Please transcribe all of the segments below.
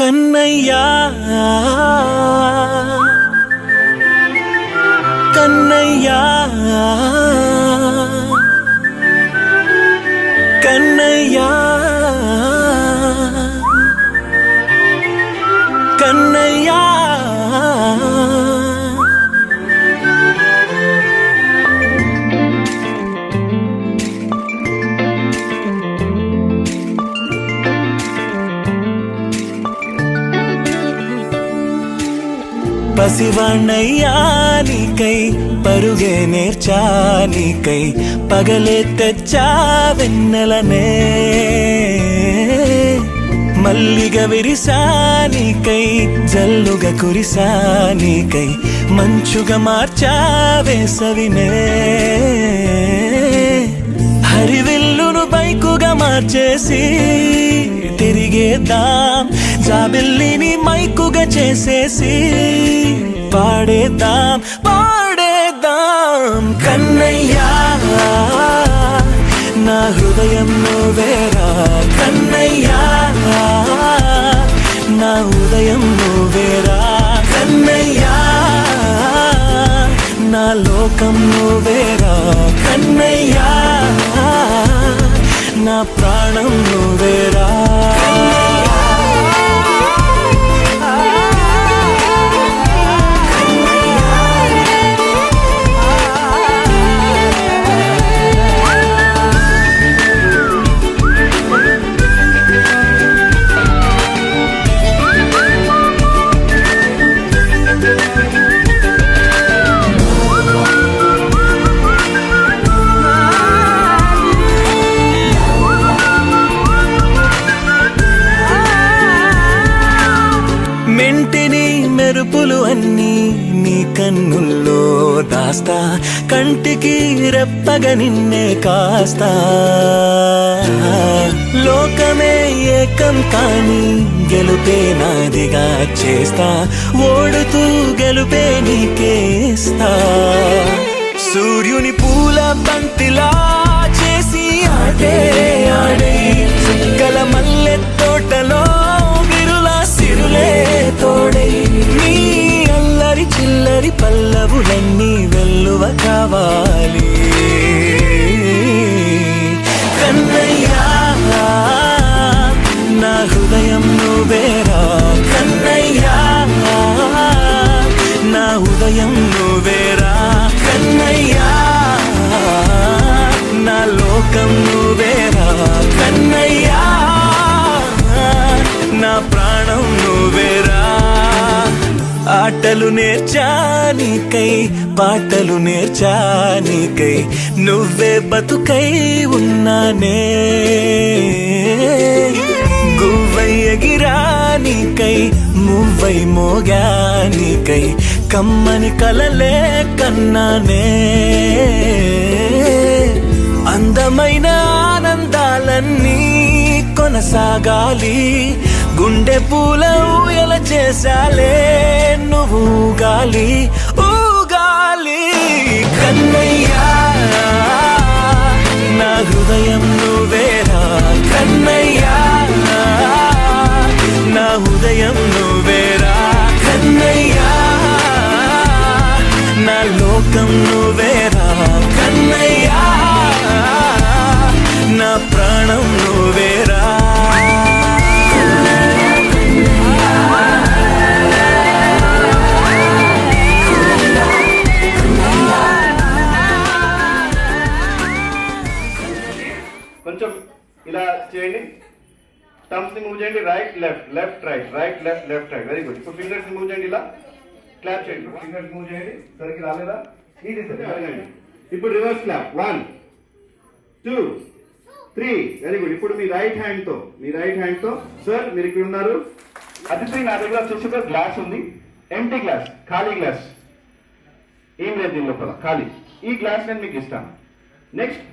కన్నయ్యా కన్నయ్యా కన్నయ్యా కన్నయ్యా పసివాణ్ణయ్యా నీకై పరుగే నేర్చా నీకై పగలే తెచ్చా వెన్నెలనే మల్లిగ విరిసా నీకై జల్లుగా కురిసా నీకై మంచుగా మార్చా వేసవినే హరివిల్లును బైకుగా మార్చేసి తిరిగేద్దాం జాబిల్లిని మైకుగా చేసేసి పాడేద్దాం పాడేద్దాం కన్నయ్యా నా హృదయం నువ్వేరా కన్నయ్యా నా ఉదయం నువ్వేరా కన్నయ్యా నా లోకం నువ్వేరా కన్నయ్యా నా ప్రాణం నువ్వేరా మెంటిని మెరుపులు అన్నీ నీ కన్నుల్లో దాస్తా కంటికి రెప్పగా నిన్నే కాస్తా లోకమే ఏకం కాని గెలుపే నాదిగా చేస్తా ఓడుతూ గెలుపే నీకేస్తా సూర్యుని పూల బంతిలా చేసి ఆడే ఆడే చుక్కల మల్లె తోటలో సిరులే తోడై నీ అల్లరి చిల్లరి పల్లవులన్నీ వెల్లువ కావాలి కన్నయ్యా నా హృదయం నువ్వేరా కన్నయ్యా నా ఉదయం నువ్వేరా కన్నయ్యా నా లోకం నువ్వేరా కన్నయ్యా నా ప్రాణం నువ్వేరా ఆటలు నేర్చా నీకై పాటలు నేర్చా నీకై నువ్వే బతుకై ఉన్నానే గువ్వై ఎగిరా నీకై మువ్వై మోగా నీకై కమ్మని కలలే కన్నానే అందమైన ఆనందాలన్నీ కొనసాగాలి గుండె పూల ఊయల చేసాలే నువ్వు ఊగాలి ఊగాలి కన్నయ్యా నా హృదయం నువ్వేరా కన్నయ్యా నా హృదయం నువ్వేరా కన్నయ్యా నా లోకం నువ్వేరా కన్నయ్యా నా ప్రాణం నువ్వేరా కొంచెం ఇలా చేయండి థంబ్స్ ని మూవ్ చేయండి right left left right right left left right very good ఇప్పుడు ఫింగర్స్ ని మూవ్ చేయండి ఇలా క్లాప్ చేయండి ఫింగర్స్ మూవ్ చేయండి సరికి రాలేదా ఇది సరే ఇప్పుడు రివర్స్ క్లాప్ 1 2 3 వెరీ గుడ్ ఇప్పుడు మీ రైట్ హ్యాండ్ తో సార్ మీరు ఇక్కడ ఉన్నారు అతిథి నా దగ్గర వచ్చేసి ఒక గ్లాస్ ఉంది ఎంటీ గ్లాస్ ఖాళీ గ్లాస్ ఏం లేదు దీని లోపల ఖాళీ ఈ గ్లాస్ నేను మీకు ఇస్తాను నెక్స్ట్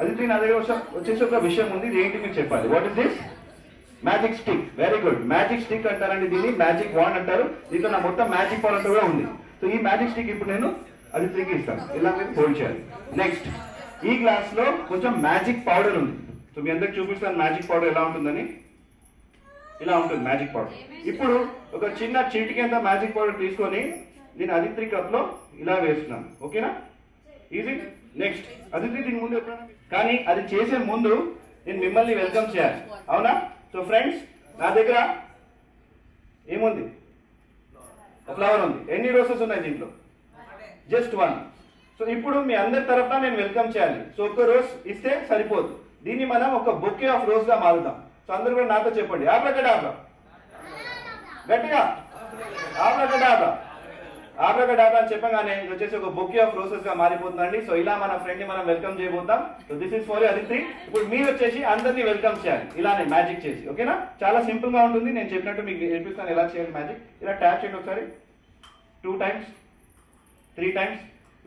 అదితి నా దగ్గర వచ్చేసి ఒక విషయం ఉంది ఏంటి మీకు చెప్పాలి what is this magic stick very good magic stick అంటారండి దీన్ని మ్యాజిక్ వాండ్ అంటారు దీంట్లో నా మొత్తం మ్యాజిక్ పవర్ అంతా కూడా ఉంది సో ఈ మ్యాజిక్ స్టిక్ ఇప్పుడు నేను అదితికి ఇస్తాను ఇలా మీరు హోల్డ్ చేయాలి నెక్స్ట్ ఈ గ్లాస్ లో కొంచెం మ్యాజిక్ పౌడర్ ఉంది సో మీ అందరికి చూపిస్తాను మ్యాజిక్ పౌడర్ ఎలా ఉంటుందని ఇలా ఉంటుంది మ్యాజిక్ పౌడర్. ఇప్పుడు ఒక చిన్న చీటికంత మ్యాజిక్ పౌడర్ తీసుకొని దీని అదిత్రి కప్లో ఇలా వేస్తున్నాను. ఓకేనా? ఈజీ. నెక్స్ట్ అదిత్రి దీని ముందు ఎప్పుడైనా కానీ అది చేసే ముందు నేను మిమ్మల్ని వెల్కమ్ చేయాలి. అవునా? సో ఫ్రెండ్స్, నా దగ్గర ఏముంది? ఫ్లవర్ ఉంది. ఎన్ని రోసెస్ ఉన్నాయి దీంట్లో? జస్ట్ 1. సో ఇప్పుడు మీ అందరి తరఫున నేను వెల్కమ్ చేయాలి. సో ఒక్క రోజ్ ఇస్తే సరిపోదు, దీన్ని మనం ఒక బొకే ఆఫ్ రోజ్ గా మారుదాం. సో అందరూ కూడా నాతో చెప్పండి, ఆబ్రాకడాబ్రా. గట్టిగా ఆబ్రాకడాబ్రా, ఆబ్రాకడాబ్రా అని చెప్పగానే ఇది వచ్చేసి ఒక బొకే ఆఫ్ రోసెస్ గా మారిపోతుందండి. సో ఇలా మన ఫ్రెండ్ ని మనం వెల్కమ్ చేయబోతాం. So this is for Aditri. ఇప్పుడు మీరు వచ్చేసి అందరినీ వెల్కమ్ చేయాలి ఇలానే మ్యాజిక్ చేసి. ఓకేనా? చాలా సింపుల్ గా ఉంటుంది. నేను చెప్పినట్టు మీకు నేర్పిస్తాను ఎలా చేయాలి మ్యాజిక్. ఇలా ట్యాప్ చేయండి ఒకసారి, 2 times, 3 times.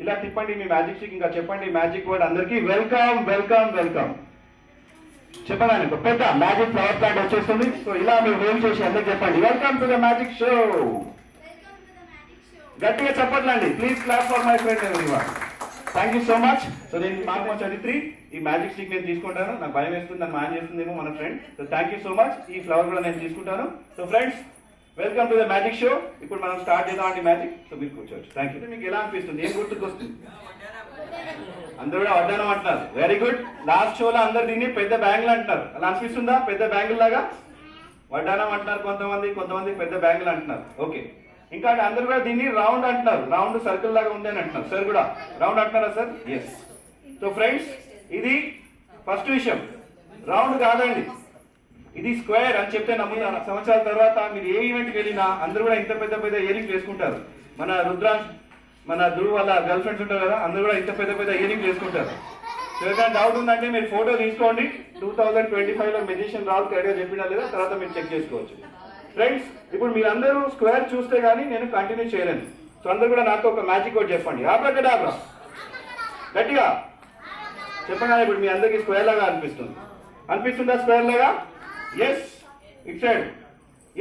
ఇలా తిప్పండి మీ మ్యాజిక్ స్టిక్. ఇంకా చెప్పండి మ్యాజిక్ వర్డ్ అందరికి, వెల్కమ్ వెల్కమ్ వెల్కమ్ చెప్పగానే ఒక పెద్ద మ్యాజిక్ ఫ్లవర్ ప్లాంట్ వచ్చేస్తుంది. సో ఇలా మీరు వేవ్ చేసి అందరికి చెప్పండి, welcome to the magic show. గట్టిగా చెప్పట్లండి. Please clap for my friend everyone. Thank you so much. So నేను మార్క్ చరిత్రి ఈ మ్యాజిక్ స్టిక్ నేను తీసుకుంటాను. నాకు భయం వేస్తుంది, నన్ను మాయం చేస్తుందేమో మన friend. So thank you so much. ఈ ఫ్లవర్ కూడా నేను తీసుకుంటాను. So friends, welcome to the magic show. ఇప్పుడు మనం స్టార్ట్ చేద్దాం అండి మ్యాజిక్. సో మీరు కూర్చోవచ్చు. Thank you. మీకు ఎలా అనిపిస్తుంది? ఏం గుర్తుకొస్తుంది? అందరూ కూడా వడ్డానం అంటున్నారు. Very good. లాస్ట్ షోలో అందరు దీన్ని పెద్ద బ్యాంగిల్ అంటున్నారు. అలా అనిపిస్తుందా? పెద్ద బ్యాంగిల్ లాగా వడ్డానం అంటున్నారు కొంతమంది, కొంతమంది పెద్ద బ్యాంగిల్ అంటున్నారు. ఓకే. ఇంకా అందరూ కూడా దీన్ని రౌండ్ అంటున్నారు. రౌండ్ సర్కిల్ లాగా ఉంది అని అంటున్నారు. సార్ కూడా రౌండ్ అంటున్నారా సార్? ఎస్. సో ఫ్రెండ్స్, ఇది ఫస్ట్ విషయం. రౌండ్ కాదండి, ఇది స్క్వేర్ అని చెప్తే నమ్ముతారు. సంవత్సరాల తర్వాత మీరు ఏ ఈవెంట్కి వెళ్ళినా అందరూ కూడా ఇంత పెద్ద పెద్ద ఇయరింగ్స్ వేసుకుంటారు. మన రుద్రాంశ్, మన ధ్రువ్ వాళ్ళ గర్ల్ ఫ్రెండ్స్ ఉంటారు కదా, అందరూ కూడా ఇంత పెద్ద పెద్ద ఇయరింగ్స్ వేసుకుంటారు. సో ఏదైనా డౌట్ ఉందంటే మీరు ఫోటో తీసుకోండి. 2025లో మెజిషియన్ రాహుల్ కరెక్ట్గా చెప్పినా లేదా తర్వాత మీరు చెక్ చేసుకోవచ్చు. ఫ్రెండ్స్, ఇప్పుడు మీరందరూ స్క్వేర్ చూస్తే కానీ నేను కంటిన్యూ చేయలేను. సో అందరూ కూడా నాతో ఒక మ్యాజిక్ వర్డ్ చెప్పండి, ఆబ్రాకడాబ్రా. గట్టిగా చెప్పగానే ఇప్పుడు మీ అందరికీ స్క్వేర్ లాగా అనిపిస్తుంది. అనిపిస్తుందా స్క్వేర్ లాగా? Yes. It side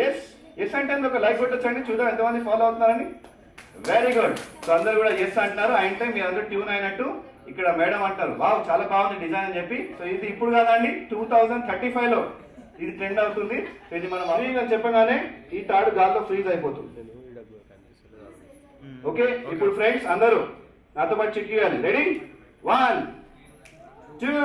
yes. Yes అంటే ఒక లైక్ కొట్టొచ్చండి, చూద్దాం ఎంతమంది ఫాలో అవుతున్నారని. Very good. సో అందరూ కూడా ఎస్ అంటున్నారు. అంటే మీ అందరూ ట్యూన్ అయినట్టు. ఇక్కడ మేడం అంటారు, వావ్ చాలా బాగుంది డిజైన్ అని చెప్పి. సో ఇది ఇప్పుడు కాదండి, 2035లో ఇది ట్రెండ్ అవుతుంది. సో ఇది మనం అవి అని చెప్పగానే ఈ తాడు గాల్లో ఫ్రీజ్ అయిపోతుంది. ఓకే. ఇప్పుడు ఫ్రెండ్స్ అందరూ నాతో పాటు చెక్ చేయాలి. రెడీ? 1, 2,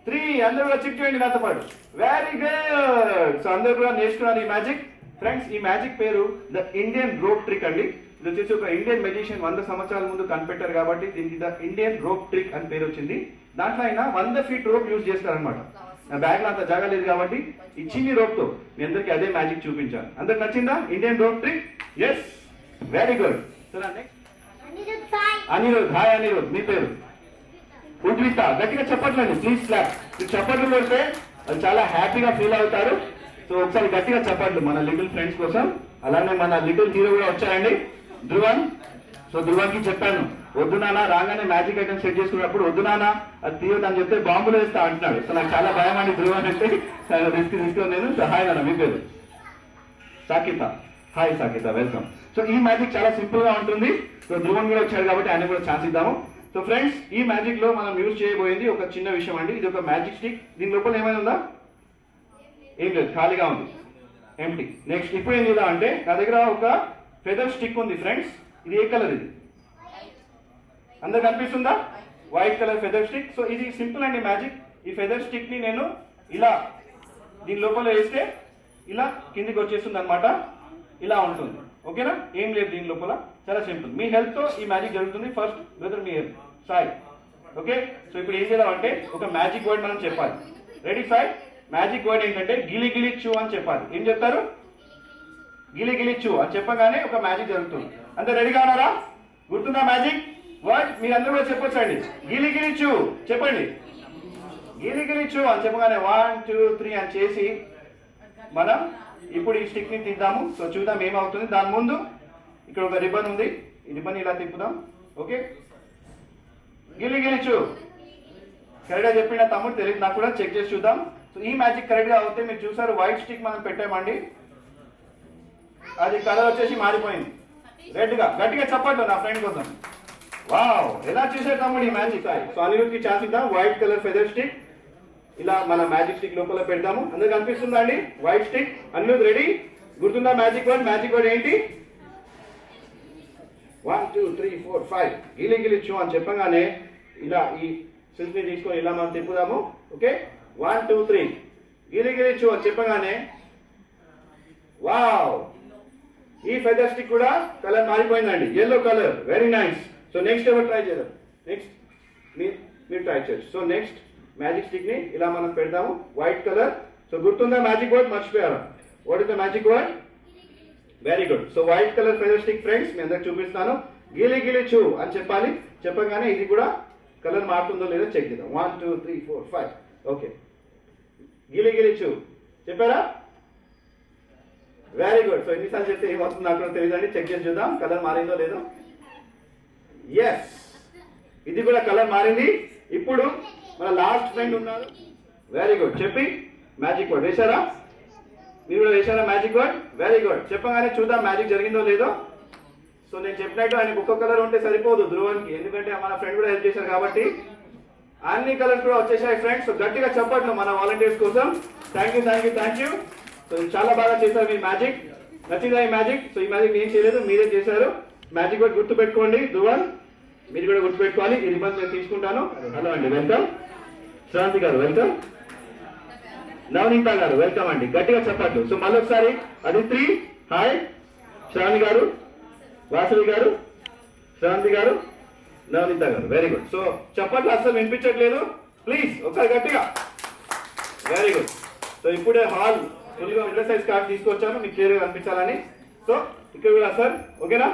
3. అందరూ కూడా చెక్ చేయండి నాతో పాటు. Very good. సో అందరూ కూడా నేర్చుకున్నారు ఈ మ్యాజిక్. ఫ్రెండ్స్, ఈ మ్యాజిక్ పేరు ద ఇండియన్ రోప్ ట్రిక్ అండి. ఇది వచ్చేసి ఒక ఇండియన్ మెజిషియన్ 100 సంవత్సరాల ముందు కనిపెట్టారు కాబట్టి దీనికి ద ఇండియన్ రోప్ ట్రిక్ అని పేరు వచ్చింది. దాంట్లో ఆయన 100 feet రోప్ యూజ్ చేస్తారనమాట. నా బ్యాగ్ లో అంత జాగా లేదు కాబట్టి ఈ చిన్ని రోప్ తో మీ అందరికి అదే మ్యాజిక్ చూపించాను. అందరికి నచ్చిందా Indian rope trick? Yes. Very good. So next Anirudh. Hi Anirudh. మీ పేరు? ఉద్విత. గట్టిగా చెప్పట్లండి ప్లీజ్. క్లాప్. మీరు చప్పట్లు కొడితే వాళ్ళు చాలా హ్యాపీగా ఫీల్ అవుతారు. సో ఒకసారి గట్టిగా చెప్పట్లు మన లిటిల్ ఫ్రెండ్స్ కోసం. అలానే మన లిటిల్ హీరో కూడా వచ్చారండి, ధ్రువన్. సో ధ్రువన్కి చెప్పాను, వద్దు నాన్న రాగానే మ్యాజిక్ ఐటమ్ సెట్ చేసుకున్నప్పుడు వద్దు నాన్న అది తీయొద్దని చెప్తే బాంబులు వేస్తా అంటున్నాడు. సో నాకు చాలా భయం అండి ధ్రువన్ అంటే. రిస్క్ తీసుకుని నేను. హాయ్ నాన్న. మీ పేరు? Sakita. Hi Sakita, welcome. So ఈ మ్యాజిక్ చాలా సింపుల్ గా ఉంటుంది. సో ధ్రువన్ కూడా వచ్చాడు కాబట్టి ఆయన కూడా ఛాన్స్ ఇద్దాము. సో ఫ్రెండ్స్, ఈ మ్యాజిక్ లో మనం యూజ్ చేయబోయేది ఒక చిన్న విషయం అండి. ఇది ఒక మ్యాజిక్ స్టిక్. దీని లోపల ఏమైనా ఉందా? ఏం లేదు, ఖాళీగా ఉంది, ఎంటీ. నెక్స్ట్ ఇప్పుడు ఏం చేద్దాం అంటే నా దగ్గర ఒక ఫెదర్ స్టిక్ ఉంది ఫ్రెండ్స్. ఇది ఏ కలర్? ఇది అందరు కనిపిస్తుందా? White colour feather stick. So ఇది సింపుల్ అండి మ్యాజిక్. ఈ ఫెదర్ స్టిక్ ని నేను ఇలా దీని లోపల వేస్తే ఇలా కిందికి వచ్చేస్తుంది అనమాట. ఇలా ఉంటుంది. ఓకేనా? ఏం లేదు దీని లోపల, చాలా సింపుల్. మీ హెల్త్ తో ఈ మ్యాజిక్ జరుగుతుంది. ఫస్ట్ బ్రదర్ మీ హెల్త్ సాయి. ఓకే. సో ఇప్పుడు ఏం చేద్దాం అంటే ఒక మ్యాజిక్ వర్డ్ మనం చెప్పాలి. రెడీ సాయి? మ్యాజిక్ వర్డ్ ఏంటంటే గిలి గిలి చూ అని చెప్పాలి. ఏం చెప్తారు? గిలి గిలి చూ అని చెప్పగానే ఒక మ్యాజిక్ జరుగుతుంది. అంతే రెడీగా ఉన్నారా? గుర్తుందా మ్యాజిక్ వర్డ్? మీరందరూ కూడా చెప్పొచ్చండి. గిలి గిలి చూ చెప్పండి. గిలి గిలి చూ అని చెప్పగానే 1, 2, 3 అని చేసి మనం ఇప్పుడు ఈ స్టిక్ ని తీద్దాము. సో చూద్దాం ఏమవుతుంది. దాని ముందు ఇక్కడ ఒక రిబ్బన్ ఉంది. ఈ రిబ్బన్ ఇలా తిప్పుదాం. ఓకే. గిలి గిలి చూ కరెక్ట్గా చెప్పిన తమ్ముడు తెలియదు నాకు కూడా, చెక్ చేసి చూద్దాం. సో ఈ మ్యాజిక్ కరెక్ట్ గా అవుతే మీరు చూసారు వైట్ స్టిక్ మనం పెట్టామండి, అది కలర్ వచ్చేసి మారిపోయింది రెడ్ గా. గట్టిగా చెప్పండి నా ఫ్రెండ్ కోసం. వావ్, ఎలా చూసారు తమ్ముడు ఈ మ్యాజిక్? సో అనిరుద్కి ఛాన్స్ ఇద్దాం. White colour feather stick. ఇలా మన మ్యాజిక్ స్టిక్ లోపల పెడతాము. అందరికి కనిపిస్తుందా అండి? White stick. అన్ని రెడీ? గుర్తుందా మ్యాజిక్ వర్డ్? మ్యాజిక్ వర్డ్ ఏంటి? 1 2 3 4 5 గిలి గిలి చూ అని చెప్పగానే ఇలా ఈ సిల్క్ ని తీసుకొని ఇలా మనం తిప్పుదాము. ఓకే, 1 2 3 గిలి గిలి చూ అని చెప్పగానే వావ్, ఈ ఫెదర్ స్టిక్ కూడా కలర్ మారిపోయిందండి, yellow colour. Very nice. So next ఎవరు ట్రై చేద్దాం? నెక్స్ట్ మీరు ట్రై చేయొచ్చు. సో నెక్స్ట్ మ్యాజిక్ స్టిక్ ని ఇలా మనం పెడతాము, వైట్ కలర్. సో గుర్తుందా మ్యాజిక్ వర్డ్? మర్చిపోయారా? What is the magic word? Very good. So white colour feather stick friends మీ అందరికి చూపిస్తాను. గిలి గిలి చూ అని చెప్పాలి. చెప్పగానే ఇది కూడా కలర్ మారుతుందో లేదో చెక్ చేద్దాం. 1 2 3 4 5 ఓకే, గిలి గిలి చూ చెప్పారా? Very good. సో ఎన్నిసార్లు చెప్తే ఏమవుతుంది నాకు తెలియదండి. చెక్ చేసి చూద్దాం కలర్ మారిందో లేదో. ఎస్, ఇది కూడా కలర్ మారింది. ఇప్పుడు మన లాస్ట్ ఫ్రెండ్ ఉన్నారు. Very good. చెప్పి మ్యాజిక్ వర్డ్ వేశారా? మీరు కూడా వేశారా మ్యాజిక్ వర్డ్? Very good. చెప్పగానే చూద్దాం మ్యాజిక్ జరిగిందో లేదో. సో నేను చెప్పినట్టు ఆయనకు ఒక్క కలర్ ఉంటే సరిపోదు ధ్రువన్కి, ఎందుకంటే మన ఫ్రెండ్ కూడా హెల్ప్ చేశారు కాబట్టి అన్ని కలర్స్ కూడా వచ్చేసాయి ఫ్రెండ్స్. సో గట్టిగా చెప్పట్లు మన వాలంటీర్స్ కోసం. Thank you thank you thank you. So చాలా బాగా చేశారు మీ మ్యాజిక్. నచ్చిందా ఈ మ్యాజిక్? సో ఈ మ్యాజిక్ నేను చేయలేదు, మీరే చేశారు. మ్యాజిక్ వర్డ్ గుర్తు పెట్టుకోండి ధ్రువన్, మీరు కూడా గుర్తు పెట్టుకోవాలి. ఈ రిబన్ నేను తీసుకుంటాను. హలో అండి, వెల్కమ్. శ్రాంతి గారు వెల్కమ్. నవనీత గారు వెల్కమ్ అండి. గట్టిగా చెప్పట్లు. సో మళ్ళీ ఒకసారి అదిత్రి హాయ్, శ్రావణి గారు, వాసవి గారు, శ్రాంతి గారు, నవనీత గారు. Very good. సో చెప్పట్లు అసలు వినిపించట్లేదు, ప్లీజ్ ఒకసారి గట్టిగా. Very good. సో ఇప్పుడే హాల్ ఫుల్గా మిడిల్ సైజ్ కార్డ్ తీసుకొచ్చాను మీకు క్లియర్గా కనిపించాలని. సో ఇక్కడ కూడా సార్ ఓకేనా?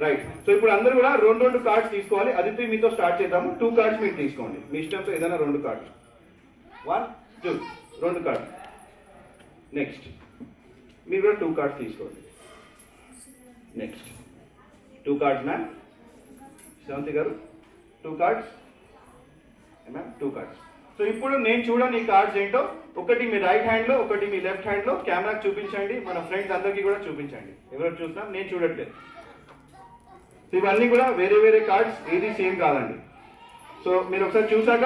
రైట్. సో ఇప్పుడు అందరూ కూడా రెండు కార్డ్స్ తీసుకోవాలి. అదిత్రి మీతో స్టార్ట్ చేద్దాము. 2 కార్డ్స్ మీరు తీసుకోండి మీ ఇష్టంతో, ఏదైనా 2 కార్డ్స్. 1 2 2 కార్డ్స్. నెక్స్ట్ మీరు కూడా 2 కార్డ్స్ తీసుకోండి. Next 2 cards ma'am. శ్రవంతి గారు 2 కార్డ్స్ మ్యామ్, 2 కార్డ్స్. సో ఇప్పుడు నేను చూడండి ఈ కార్డ్స్ ఏంటో. ఒకటి మీ రైట్ హ్యాండ్ లో, ఒకటి మీ లెఫ్ట్ హ్యాండ్ లో. కెమెరాకి చూపించండి, మన ఫ్రెండ్స్ అందరికీ కూడా చూపించండి. ఎవరు చూసినా నేను చూడట్లేదు. ఇవన్నీ కూడా వేరే వేరే కార్డ్స్, ఏది సేమ్ కాదండి. సో మీరు ఒకసారి చూసాక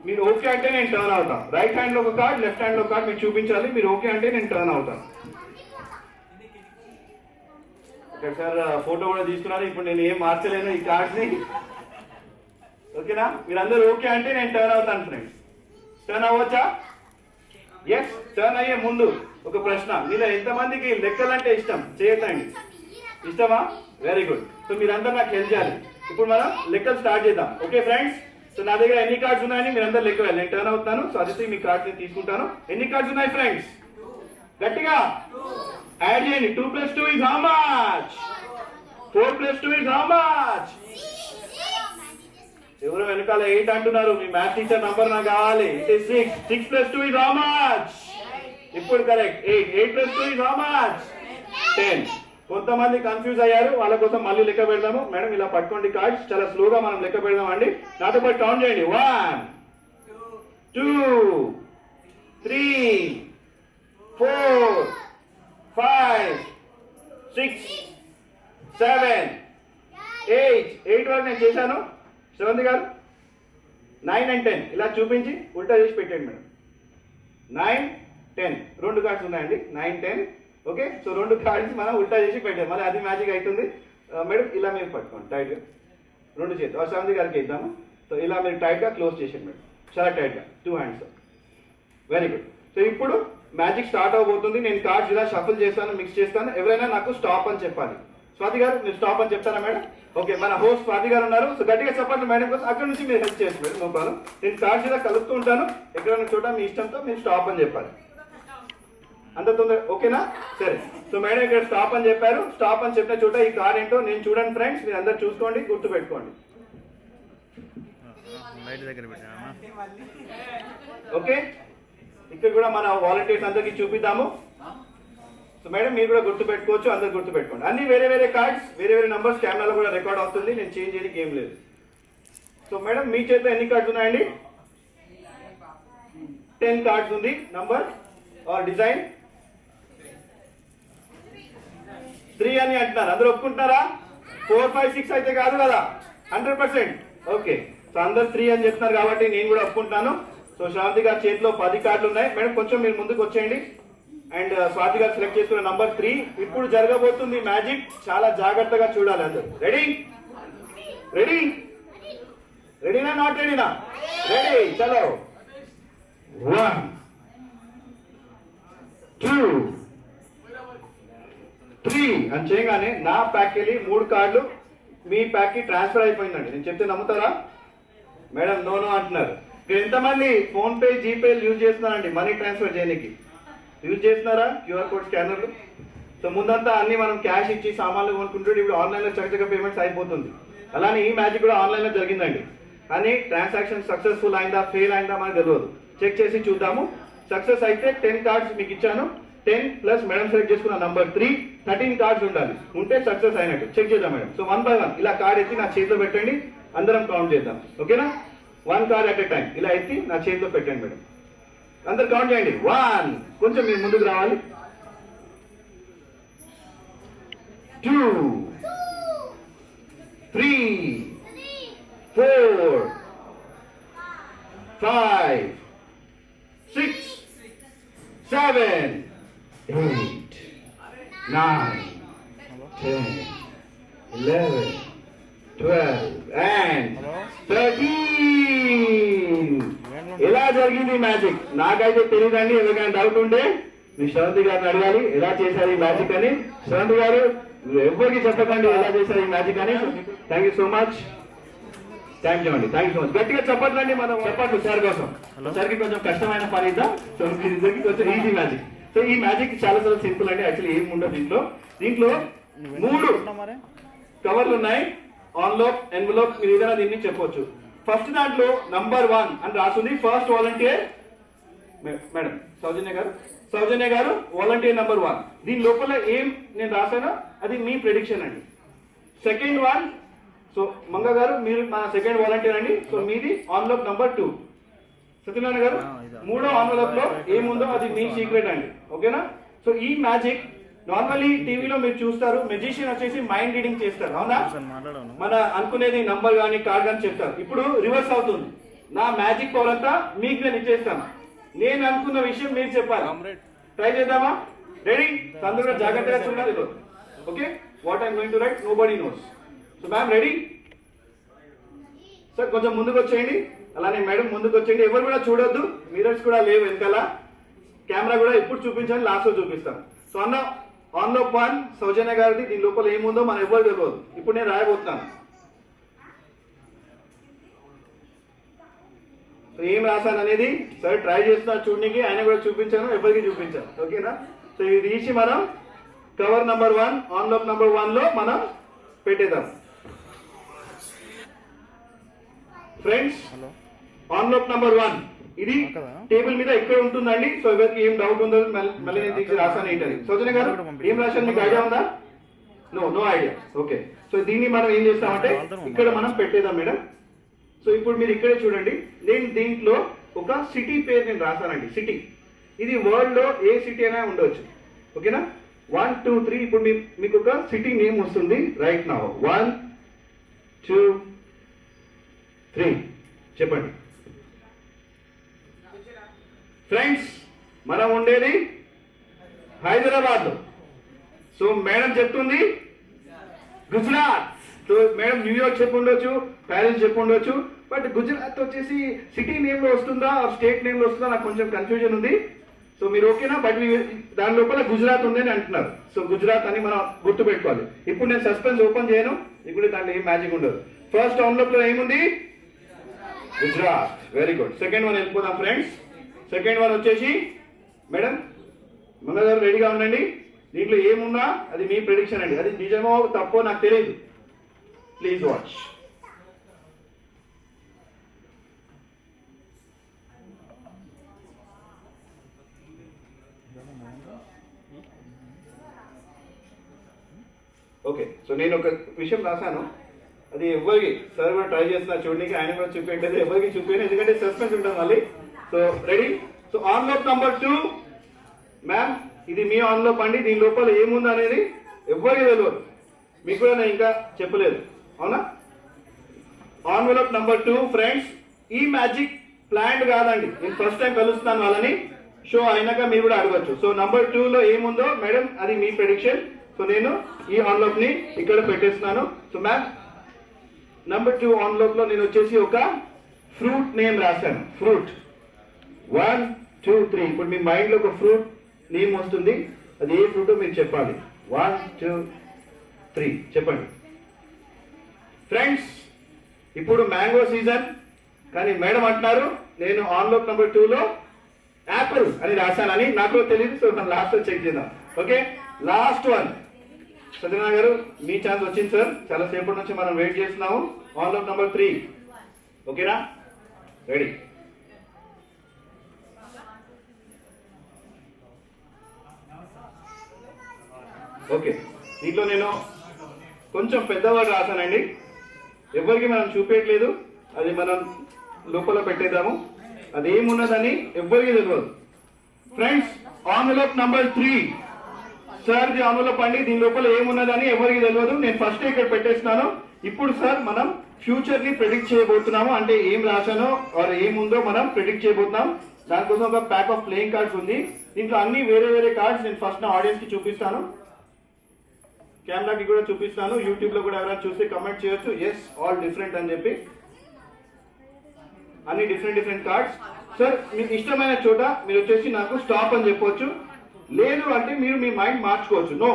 మీరు ఓకే అంటే నేను టర్న్ అవుతాను. రైట్ హ్యాండ్ లో ఒక కార్డ్, లెఫ్ట్ హ్యాండ్ లో ఒక కార్డ్ మీరు చూపించాలి. మీరు ఓకే అంటే నేను టర్న్ అవుతాను. ఓకే సార్, ఫోటో కూడా తీసుకున్నారు. ఇప్పుడు నేను ఏం మార్చలేను ఈ కార్డ్స్ ని. ఓకేనా? మీరు అందరూ ఓకే అంటే నేను టర్న్ అవుతాను ఫ్రెండ్స్. టర్న్ అవ్వచ్చా? ఎస్. టర్న్ అయ్యే ముందు ఒక ప్రశ్న, మీలో ఎంతమందికి లెక్కలంటే ఇష్టం? చేయొద్దండి. ఇష్టమా? Very good. సో మీరందరూ నాకు హెల్ప్ చేయాలి. ఇప్పుడు మనం లెక్కలు స్టార్ట్ చేద్దాం. Okay friends? సో నా దగ్గర ఎన్ని కార్డ్స్ ఉన్నాయని మీరు అందరూ లెక్క వేయాలి. నేను టర్న్ అవుతాను. సో అదితి మీ కార్డ్స్ ని తీసుకుంటాను. ఎన్ని కార్డ్స్ ఉన్నాయి ఫ్రెండ్స్? గట్టిగా యాడ్ చేయండి. 2 + 2 is how much? 4 + 2 is how much? ఎవరు వెనకాల 8 అంటున్నారు? మీ మ్యాథ్స్ టీచర్ నంబర్ నాకు కావాలి. It is 6. 6 + 2 is how much? ఇప్పుడు కరెక్ట్. 8. 8 + 2 is how much? 10. కొంతమంది కన్ఫ్యూజ్ అయ్యారు, వాళ్ళ కోసం మళ్ళీ లెక్క పెడదాము. మేడం ఇలా పట్టుకోండి కార్డ్స్, చాలా స్లోగా మనం లెక్క పెడదాం అండి. నాతో పాటు కౌంట్ చేయండి. 1 2 3 4 5 6 7 8. 8 వరకు నేను చేశాను. శ్రవంతి గారు 9 and 10 ఇలా చూపించి ఉల్టా చేసి పెట్టండి మేడం. 9 10 2 కార్డ్స్ ఉన్నాయండి. 9 10 ఓకే. సో 2 కార్డ్స్ మనం ఉల్టా చేసి పెట్టాం, మళ్ళీ అది మ్యాజిక్ అవుతుంది. మేడం ఇలా మీరు పట్టుకోండి టైట్గా, 2 చేతులు. శ్రవంతి గారికి ఇద్దాము. సో ఇలా మీరు టైట్గా క్లోజ్ చేసేయండి మేడం, చాలా టైట్గా 2 హ్యాండ్స్. Very good. సో ఇప్పుడు మ్యాజిక్ స్టార్ట్ అవబోతుంది. నేను కార్డ్స్ ఇలా షఫుల్ చేస్తాను, మిక్స్ చేస్తాను. ఎవరైనా నాకు స్టాప్ అని చెప్పాలి. స్వాతి గారు మీరు స్టాప్ అని చెప్తారా మేడం? ఓకే, మన హోస్ట్ స్వాతి గారు ఉన్నారు. సో గట్టిగా చెప్పండి మేడం కోసం. అక్కడ నుంచి మీరు హెల్ప్ చేసి మేడం, నో ప్రాబ్లం. నేను కార్డ్స్ ఇలా కలుపుతూ ఉంటాను. ఎక్కడైనా చోట మీ ఇష్టంతో మీరు స్టాప్ అని చెప్పాలి. అంత తొందర ఓకేనా? సరే. సో మేడం ఇక్కడ స్టాప్ అని చెప్పారు. స్టాప్ అని చెప్పిన చోట ఈ కార్డ్ ఏంటో నేను చూడండి ఫ్రెండ్స్, మీరు అందరు చూసుకోండి, గుర్తు పెట్టుకోండి. ఓకే, ఇక్కడ కూడా మన వాలంటీర్స్ అందరికి చూపిద్దాము. సో మేడం మీరు కూడా గుర్తు పెట్టుకోవచ్చు, అందరు గుర్తు పెట్టుకోండి. అన్ని వేరే వేరే కార్డ్స్, వేరే వేరే నంబర్స్ కెమెరాలో కూడా రికార్డ్ అవుతుంది. నేను చేంజ్ చేయడానికి ఏం లేదు. సో మేడం మీ చేతిలో ఎన్ని కార్డ్స్ ఉన్నాయండి? 10 కార్డ్స్ ఉంది. నంబర్ ఆర్ డిజైన్ 3 అని అంటున్నారు. అందరూ ఒప్పుకుంటున్నారా? 4 5 6 అయితే కాదు కదా, 100%. ఓకే, సో అందరు 3 అని చెప్తున్నారు కాబట్టి నేను కూడా ఒప్పుకుంటాను. సో శ్రావంతి గారి చేతిలో 10 కార్డులు ఉన్నాయి. మేడం కొంచెం మీరు ముందుకు వచ్చేయండి. అండ్ స్వాతి గారు సెలెక్ట్ చేసుకున్న నంబర్ 3. ఇప్పుడు జరగబోతుంది మ్యాజిక్. చాలా జాగ్రత్తగా చూడాలి అందరు. రెడీ రెడీ రెడీనా నాట్ రెడీనా? రెడీ చలో. 1 2 3 అని చేయగానే నా ప్యాక్ వెళ్ళి 3 కార్డులు మీ ప్యాక్ కి ట్రాన్స్ఫర్ అయిపోయిందండి. నేను చెప్తే నమ్ముతారా? మేడం నో నో అంటున్నారు. ఇక్కడ ఎంతమంది ఫోన్ పే జీపే యూజ్ చేస్తున్నారండి మనీ ట్రాన్స్ఫర్ చేయడానికి? యూజ్ చేస్తున్నారా క్యూఆర్ కోడ్ స్కానర్లు? సో ముందంతా అన్ని మనం క్యాష్ ఇచ్చి సామాన్లు కొనుక్కుంటుంటే ఇప్పుడు ఆన్లైన్లో చక్కచక్క పేమెంట్స్ అయిపోతుంది. అలానే ఈ మ్యాజిక్ కూడా ఆన్లైన్లో జరిగిందండి. కానీ ట్రాన్సాక్షన్ సక్సెస్ఫుల్ అయిందా ఫెయిల్ అయిందా మనకు తెలియదు. చెక్ చేసి చూద్దాము. సక్సెస్ అయితే 10 కార్డ్స్ మీకు ఇచ్చాను. 10 ప్లస్ మేడం సెలెక్ట్ చేసుకున్న నంబర్ 3 13 కార్డ్స్ ఉండాలి. ఉంటే సక్సెస్ అయినట్టు. చెక్ చేద్దాం మేడం. సో 1 by 1 ఇలా కార్డ్ ఎత్తి నా చేతిలో పెట్టండి. అందరం కౌంట్ చేద్దాం. ఓకేనా? 1 కార్డ్ అట్ ఎ టైం ఇలా ఎత్తి నా చేతిలో పెట్టండి మేడం. అందరు కౌంట్ చేయండి. 1 కొంచెం మీరు ముందుకు రావాలి. 2 3 4 5 6 7 8 9 10 11 12 and 13. ఎలా జరిగింది మ్యాజిక్ నాకైతే తెలియదండి. ఎవరికైనా డౌట్ ఉంటే మీ శ్రవంతి గారిని అడగాలి ఎలా చేశారు ఈ మ్యాజిక్ అని. శ్రవంతి గారు ఎవరికి చెప్పకండి ఎలా చేశారు ఈ మ్యాజిక్ అని. Thank you so much. Thank you అండి. Thank you so much. గట్టిగా చెప్పట్లండి. మనం చెప్పట్లు సార్ కోసం. సార్కి కొంచెం కష్టమైన పని ఇద్దాం. సో మీ ఇద్దరికి కొంచెం ఈజీ మ్యాజిక్. సో ఈ మ్యాజిక్ చాలా చాలా సింపుల్ అండి. యాక్చువల్లీ ఏం ఉండదు దీంట్లో. 3 కవర్లు ఉన్నాయి. ఆన్లోప్ ఎన్వలోప్ మీరు ఏదైనా దీన్ని చెప్పొచ్చు. ఫస్ట్ దాంట్లో నంబర్ 1 అని రాస్తుంది. ఫస్ట్ వాలంటీర్ మేడం సౌజన్య గారు వాలంటీర్ నంబర్ 1. దీని లోపల ఏం నేను రాశానో అది మీ ప్రెడిక్షన్ అండి. సెకండ్ 1 సో మంగ గారు మీరు మన సెకండ్ వాలంటీర్ అండి. సో మీది ఆన్లోప్ నంబర్ 2. సత్యనారాయణ గారు 3వ ఆన్వలోప్ లో ఏముందో అది మీ సీక్రెట్ అండి. ఓకేనా? సో ఈ మ్యాజిక్ నార్మల్లీ టీవీలో మీరు చూస్తారు. మెజిషియన్ వచ్చేసి మైండ్ రీడింగ్ చేస్తారు. అవునా? మన అనుకునేది నంబర్ కానీ కార్డ్ కానీ చెప్తారు. ఇప్పుడు రివర్స్ అవుతుంది. నా మ్యాజిక్ పవర్ అంతా మీకు నేను ఇచ్చేస్తాను. నేను అనుకున్న విషయం మీరు చెప్పాలి. ట్రై చేద్దామా? రెడీ? అందరూ జాగ్రత్తగా చూడాలి. Okay what I'm going to write nobody knows. So ma'am ready? Sir కొంచెం ముందుకు వచ్చేయండి. అలానే మేడం ముందుకు వచ్చేయండి. ఎవరు కూడా చూడొద్దు. మిరర్స్ కూడా లేవు వెనకాల. కెమెరా కూడా ఎప్పుడు చూపించాలి లాస్ట్ లో చూపిస్తాను. సో అన్న ఆన్లోప్ 1 సౌజన్య గారిది. దీని లోపల ఏముందో మనం ఎవరు తెలియదు. ఇప్పుడు నేను రాయబోతున్నాను. సో ఏం రాశాను అనేది సరే ట్రై చేస్తున్నా చూడడానికి. ఆయన కూడా చూపించాను. ఎవరికి చూపించాను. ఓకేనా? సో ఇది తీసి మనం కవర్ నంబర్ 1 ఆన్లోప్ నంబర్ 1 లో మనం పెట్టేద్దాం. ఫ్రెండ్స్ ఆన్లోప్ నంబర్ 1 ఇది టేబుల్ మీద ఇక్కడ ఉంటుందండి. సో ఎవరికి ఏం డౌట్ ఉందో మళ్ళీ నేను తీసి రాసాను ఏంటని. సౌజన్య గారు ఏం రాశాను మీకు ఐడియా ఉందా? No idea. ఓకే సో దీన్ని మనం ఏం చేస్తామంటే ఇక్కడ మనం పెట్టేద్దాం మేడం. సో ఇప్పుడు మీరు ఇక్కడే చూడండి. నేను దీంట్లో ఒక సిటీ పేరు నేను రాశానండి. సిటీ ఇది వరల్డ్ లో ఏ సిటీ అయినా ఉండవచ్చు. ఓకేనా? 1 2 3 ఇప్పుడు మీకు ఒక సిటీ నేమ్ వస్తుంది రైట్ నౌ. 1 2 3 చెప్పండి. ఫ్రెండ్స్ మనం ఉండేది హైదరాబాద్ లో. సో మేడం చెప్తుంది గుజరాత్. సో మేడం న్యూయార్క్ చెప్పి ఉండొచ్చు, ప్యారిస్ చెప్పి ఉండొచ్చు. బట్ గుజరాత్ వచ్చేసి సిటీ నేమ్ లో వస్తుందా స్టేట్ నేమ్ లో వస్తుందా నాకు కొంచెం కన్ఫ్యూజన్ ఉంది. సో మీరు ఓకేనా? బట్ దాని లోపల గుజరాత్ ఉందని అంటున్నారు. సో గుజరాత్ అని మనం గుర్తు పెట్టుకోవాలి. ఇప్పుడు నేను సస్పెన్స్ ఓపెన్ చేయను. ఇప్పుడు దాంట్లో ఏం మ్యాజిక్ ఉండదు. ఫస్ట్ ఆన్లోప్ లో ఏముంది? గుజరాత్. Very good. సెకండ్ 1 వెళ్ళిపోదాం ఫ్రెండ్స్. సెకండ్ 1 వచ్చేసి మేడం మన గారు రెడీగా ఉండండి. దీంట్లో ఏమున్నా అది మీ ప్రెడిక్షన్ అండి. అది నిజమో తప్పో నాకు తెలియదు. Please watch. ఓకే సో నేను ఒక విషయం రాశాను. అది ఎవరికి సార్ కూడా ట్రై చేస్తున్నా చూడడానికి. ఆయన కూడా చూపించలేదు. ఎవరికి చూపించలేదు ఎందుకంటే సస్పెన్స్ ఉంటుంది మళ్ళీ. So ready? So envelope number 2 ma'am ఇది మీ ఆన్లోప్ అండి. దీని లోపల ఏముంది అనేది ఎవరికి తెలియదు. మీకు కూడా నేను ఇంకా చెప్పలేదు. అవునా? ఆన్వెలప్ నంబర్ 2 ఫ్రెండ్స్ ఈ మ్యాజిక్ ప్లాన్డ్ కాదండి, నేను ఫస్ట్ టైం కలుస్తున్నాను వాళ్ళని. షో అయినాక మీరు కూడా అడగచ్చు. సో నంబర్ 2 లో ఏముందో మేడం అది మీ ప్రెడిక్షన్. సో నేను ఈ ఆన్లోప్ ని ఇక్కడ పెట్టేస్తున్నాను. సో మ్యామ్ నంబర్ 2 ఆన్లోప్ లో నేను వచ్చేసి ఒక ఫ్రూట్ నేమ్ రాశాను. ఫ్రూట్ 1 2 3. ఇప్పుడు మీ మైండ్ లో ఒక ఫ్రూట్ నేమ్ వస్తుంది, అది ఏ ఫ్రూట్ మీరు చెప్పాలి. 1 2 3 చెప్పండి. ఫ్రెండ్స్ ఇప్పుడు మ్యాంగో సీజన్, కానీ మేడం అంటున్నారు నేను ఆన్లోప్ నంబర్ 2 లో యాపిల్ అని రాశానని. నాకు తెలియదు, సో మనం లాస్ట్ లో చెక్ చేద్దాం. Okay, last one. సత్యనారాయణ గారు మీ ఛాన్స్ వచ్చింది సార్, చాలా సేపటి నుంచి మనం వెయిట్ చేస్తున్నాము. ఆన్లోప్ నంబర్ 3 ఓకేనా, రెడీ. ఓకే, దీంట్లో నేను కొంచెం పెద్దవాడు రాశానండి, ఎవరికి మనం చూపించట్లేదు, అది మనం లోపల పెట్టేద్దాము. అది ఏమున్నదని ఎవ్వరికి తెలియదు. ఫ్రెండ్స్ ఆన్వెలప్ నంబర్ 3 సార్ ది ఆన్వెలప్ అండి, దీని లోపల ఏమున్నదని ఎవరికి తెలియదు. నేను ఫస్ట్ ఇక్కడ పెట్టేస్తున్నాను. ఇప్పుడు సార్ మనం ఫ్యూచర్ ని ప్రెడిక్ట్ చేయబోతున్నాము, అంటే ఏం రాశానో ఆర్ ఏముందో మనం ప్రెడిక్ట్ చేయబోతున్నాం. దానికోసం ఒక ప్యాక్ ఆఫ్ ప్లేయింగ్ కార్డ్స్ ఉంది. దీంట్లో అన్ని వేరే వేరే కార్డ్స్ నేను ఫస్ట్ నా ఆడియన్స్ కి చూపిస్తాను, కెమెరాకి కూడా చూపిస్తాను. యూట్యూబ్ లో కూడా ఎవరైనా చూసి కమెంట్ చేయొచ్చు ఎస్ ఆల్ డిఫరెంట్ అని చెప్పి. అన్ని డిఫరెంట్ కార్డ్స్. సార్ మీకు ఇష్టమైన చోట మీరు వచ్చేసి నాకు స్టాప్ అని చెప్పవచ్చు, లేదు అంటే మీరు మీ మైండ్ మార్చుకోవచ్చు, నో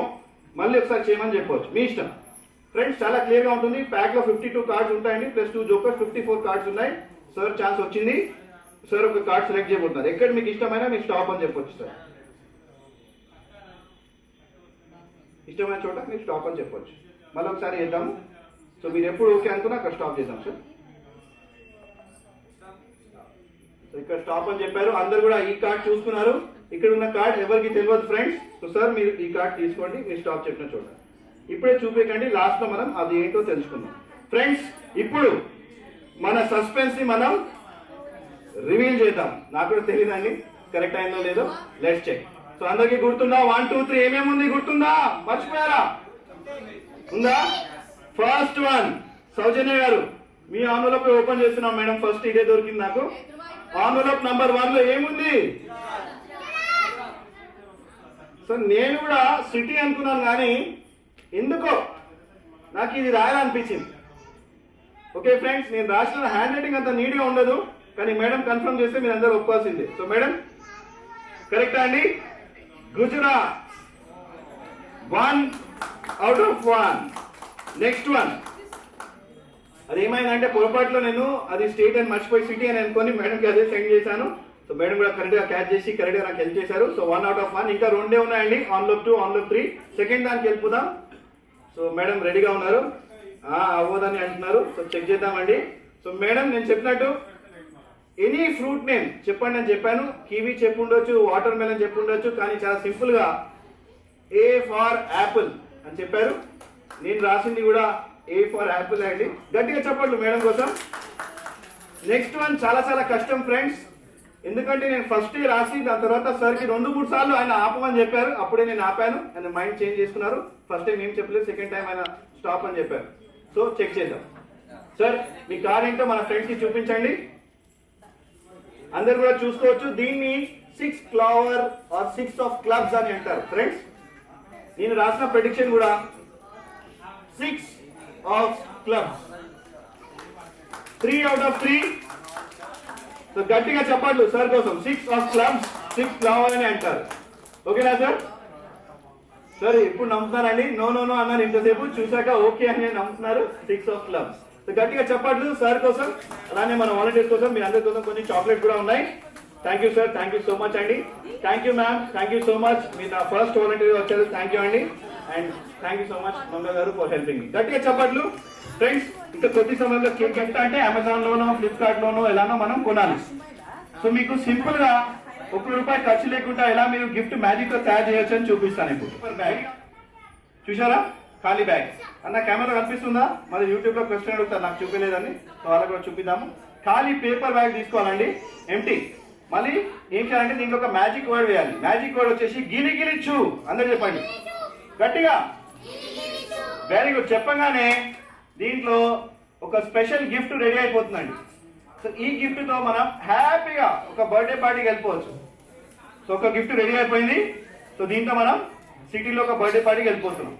మళ్ళీ ఒకసారి చేయమని చెప్పవచ్చు, మీ ఇష్టం. ఫ్రెండ్స్ చాలా క్లియర్ గా ఉంటుంది. ప్యాక్ లో 52 కార్డ్స్ ఉంటాయండి, ప్లస్ 2 జోకర్స్ 54 కార్డ్స్ ఉన్నాయి. సార్ ఛాన్స్ వచ్చింది, సార్ ఒక కార్డ్ సెలెక్ట్ చేయబోతున్నారు. ఎక్కడ మీకు ఇష్టమైన మీరు స్టాప్ అని చెప్పొచ్చు సార్, ఇష్టమైన చోట మీరు స్టాప్ అని చెప్పొచ్చు. మళ్ళీ ఒకసారి చేద్దాము. సో మీరు ఎప్పుడు ఓకే అనుకున్నా అక్కడ స్టాప్ చేద్దాం సార్. సో ఇక్కడ స్టాప్ అని చెప్పారు, అందరు కూడా ఈ కార్డ్ చూసుకున్నారు. ఇక్కడ ఉన్న కార్డ్ ఎవరికి తెలియదు ఫ్రెండ్స్. సో సార్ మీరు ఈ కార్డ్ తీసుకోండి, మీరు స్టాప్ చెప్పిన చోట. ఇప్పుడే చూపించండి, లాస్ట్ లో మనం అది ఏంటో తెలుసుకుందాం. ఫ్రెండ్స్ ఇప్పుడు మన సస్పెన్స్ ని మనం రివీల్ చేద్దాం. నాకు కూడా తెలియదండి కరెక్ట్ అయిందో లేదో, లెట్స్ చెక్. సో అందరికి గుర్తుందా 1 2 3 ఏమేమి ఉంది గుర్తుందా, మర్చిపోయారా? ఉందా? ఫస్ట్ వన్ సౌజన్య గారు మీ ఆన్వెలప్ ఓపెన్ చేస్తున్నాం మేడం. ఫస్ట్ ఇదే దొరికింది నాకు. ఆన్వెలప్ నంబర్ 1 లో ఏముంది? సో నేను కూడా సిటీ అనుకున్నాను, కానీ ఎందుకో నాకు ఇది రాయాలనిపించింది. ఓకే ఫ్రెండ్స్, నేను రాసిన హ్యాండ్ రైటింగ్ అంత నీట్ గా ఉండదు, కానీ మేడం కన్ఫర్మ్ చేస్తే మీరు అందరూ ఒప్పుకోవాల్సిందే. సో మేడం కరెక్టా అండి? Gujarat 1 out of 1. Next one, అది ఏమైందంటే పొరపాటులో నేను అది స్టేట్ అని మర్చిపోయి సిటీ అని అనుకొని మేడంకి అదే సెండ్ చేశాను. సో మేడం కూడా కరెక్ట్ గా క్యాచ్ చేసి కరెక్ట్ గా నాకు హెల్ప్ చేశారు. So 1 out of 1. ఇంకా 2 ఉన్నాయండి, ఆన్లోప్ 2 ఆన్లోప్ 3. సెకండ్ దానికి వెళ్ళిపోదాం. సో మేడం రెడీగా ఉన్నారు, అవ్వదని అంటున్నారు. సో చెక్ చేద్దామండి. సో మేడం నేను చెప్పినట్టు ఎనీ ఫ్రూట్ నేమ్ చెప్పండి అని చెప్పాను. కివీ చెప్పుండొచ్చు, వాటర్ మెలన్ చెప్పుండొచ్చు, కానీ చాలా సింపుల్ గా ఏ ఫార్ యాపిల్ అని చెప్పారు. నేను రాసింది కూడా ఏ ఫార్ యాపిల్ అండి. గట్టిగా చెప్పండి మేడం కోసం. నెక్స్ట్ వన్ చాలా చాలా కష్టం ఫ్రెండ్స్, ఎందుకంటే నేను ఫస్ట్ రాసి దాని తర్వాత సార్కి 2-3 సార్లు ఆయన ఆపమని చెప్పారు. అప్పుడే నేను ఆపాను, ఆయన మైండ్ చేంజ్ చేసుకున్నారు. ఫస్ట్ టైం ఏం చెప్పలేదు, సెకండ్ టైం ఆయన స్టాప్ అని చెప్పారు. సో చెక్ చేద్దాం. సార్ మీ కార్డ్ ఏంటో మన ఫ్రెండ్స్ కి చూపించండి, అందరు కూడా చూసుకోవచ్చు. దీన్ని 6 ఫ్లవర్ ఆర్ 6 of clubs అని అంటారు ఫ్రెండ్స్. నేను రాసిన ప్రెడిక్షన్ కూడా 6 of clubs, 3 out of 3. So గట్టిగా చెప్పట్లు సార్ కోసం. 6 of clubs, 6 ఫ్లవర్ అని అంటారు. ఓకేనా సార్? సార్ ఇప్పుడు నమ్ముతున్నారండి, నో నో నో అన్నారు ఇంతసేపు, చూసాక ఓకే అని నమ్ముతున్నారు. 6 of clubs. సో గట్టిగా చెప్పట్లు సార్ కోసం, అలానే మన వాలంటీర్స్ కోసం, మీ అందరి కోసం కొన్ని చాక్లెట్ కూడా ఉన్నాయి. Thank you sir, thank you so much అండి. Thank you ma'am, thank you so much. మీరు నా ఫస్ట్ వాలంటీర్ వచ్చారు, థ్యాంక్ యూ అండి. And thank you so much Manga గారు ఫర్ హెల్పింగ్ మీ. గట్టిగా చెప్పట్లు ఫ్రెండ్స్. ఇంకా కొద్ది సమయంలో కేక్ ఎంత అంటే అమెజాన్ లోనో ఫ్లిప్కార్ట్ లోనో ఎలానో మనం కొనాలి. సో మీకు సింపుల్ గా ₹1 ఖర్చు లేకుండా ఎలా మీరు గిఫ్ట్ మ్యాజిక్ తో తయారు చేయొచ్చు అని చూపిస్తాను. ఇప్పుడు బ్యాగ్ చూసారా, ఖాళీ బ్యాగ్ అన్న కెమెరా కనిపిస్తుందా? మరి యూట్యూబ్ లో క్వశ్చన్ అడుగుతారు, నాకు చూపించలేదని. సో వాళ్ళకి కూడా చూపిద్దాము. ఖాళీ పేపర్ బ్యాగ్ తీసుకోవాలండి, ఎంటీ. మళ్ళీ ఏం చేయాలంటే దీంట్లో ఒక మ్యాజిక్ వర్డ్ వేయాలి. మ్యాజిక్ వర్డ్ వచ్చేసి గిలి గిలిచ్చు. అందరు చెప్పండి గట్టిగా. Very good. చెప్పగానే దీంట్లో ఒక స్పెషల్ గిఫ్ట్ రెడీ అయిపోతుందండి. సో ఈ గిఫ్ట్ తో మనం హ్యాపీగా ఒక బర్త్డే పార్టీకి వెళ్ళిపోవచ్చు. సో ఒక గిఫ్ట్ రెడీ అయిపోయింది. సో దీంతో మనం సిటీలో ఒక బర్త్డే పార్టీకి వెళ్ళిపోతున్నాం.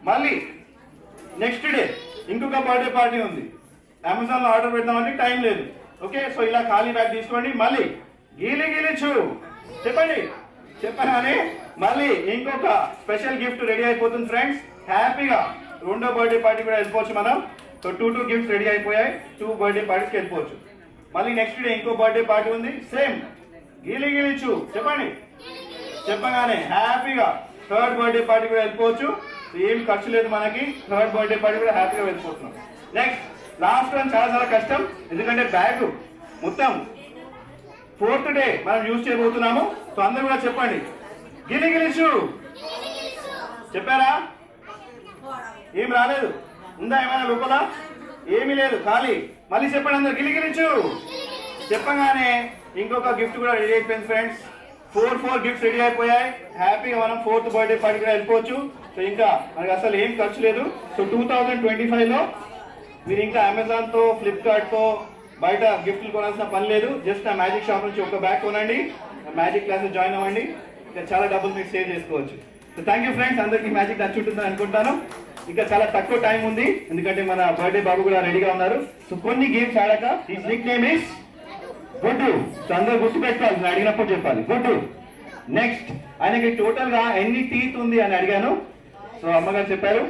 మళ్ళీ నెక్స్ట్ డే ఇంకొక బర్త్డే పార్టీ ఉంది. అమెజాన్లో ఆర్డర్ పెడదామంటే టైం లేదు. ఓకే, సో ఇలా ఖాళీ బ్యాగ్ తీసుకోండి. మళ్ళీ గీలిచు చెప్పండి, చెప్పగానే మళ్ళీ ఇంకొక స్పెషల్ గిఫ్ట్ రెడీ అయిపోతుంది ఫ్రెండ్స్. హ్యాపీగా రెండో బర్త్డే పార్టీ కూడా వెళ్ళిపోవచ్చు మనం. సో 2 గిఫ్ట్స్ రెడీ అయిపోయాయి. 2 బర్త్డే పార్టీస్కి వెళ్ళిపోవచ్చు. మళ్ళీ నెక్స్ట్ డే ఇంకో బర్త్డే పార్టీ ఉంది. సేమ్ గీలిచు చెప్పండి, చెప్పగానే హ్యాపీగా థర్డ్ బర్త్డే పార్టీ కూడా వెళ్ళిపోవచ్చు. ఏం ఖర్చు లేదు మనకి. థర్డ్ బర్త్డే పార్టీ కూడా హ్యాపీగా వెళ్ళిపోతున్నాం. నెక్స్ట్ లాస్ట్ వన్ చాలా కష్టం, ఎందుకంటే బ్యాగ్ మొత్తం 4th డే మనం యూజ్ చేయబోతున్నాము. సో అందరూ కూడా చెప్పండి, గిలిచు చెప్పారా? ఏం రాలేదు? ఉందా ఏమైనా లోపల? ఏమీ లేదు, ఖాళీ. మళ్ళీ చెప్పండి అందరు, గిలిచు చెప్పగానే ఇంకొక గిఫ్ట్ కూడా రెడీ అయిపోయింది ఫ్రెండ్స్. 4 గిఫ్ట్స్ రెడీ అయిపోయాయి. హ్యాపీగా మనం 4th బర్త్డే పార్టీ కూడా వెళ్ళిపోవచ్చు. సో ఇంకా మనకి అసలు ఏం ఖర్చు లేదు. సో 2025లో మీరు ఇంకా అమెజాన్ తో, ఫ్లిప్కార్ట్ తో బయట గిఫ్ట్లు కొనాల్సిన పని లేదు. జస్ట్ ఆ మ్యాజిక్ షాప్ నుంచి ఒక బ్యాగ్ కొనండి, మ్యాజిక్ క్లాస్ జాయిన్ అవ్వండి. ఇంకా చాలా డబ్బులు మీరు సేవ్ చేసుకోవచ్చు. సో థ్యాంక్ యూ ఫ్రెండ్స్, అందరికీ మ్యాజిక్ నచ్చుంటుందని అనుకుంటాను. ఇంకా చాలా తక్కువ టైం ఉంది, ఎందుకంటే మన బర్త్డే బాబు కూడా రెడీగా ఉన్నారు. సో కొన్ని గేమ్స్ ఆడాక his nick name is Guddu. So అందరూ గుర్తు పెట్టుకోవాలి, నేను అడిగినప్పుడు చెప్పాలి గుడ్డు. నెక్స్ట్ ఆయనకి టోటల్ గా ఎన్ని టీత్ ఉంది అని అడిగాను. సో అమ్మగారు చెప్పారు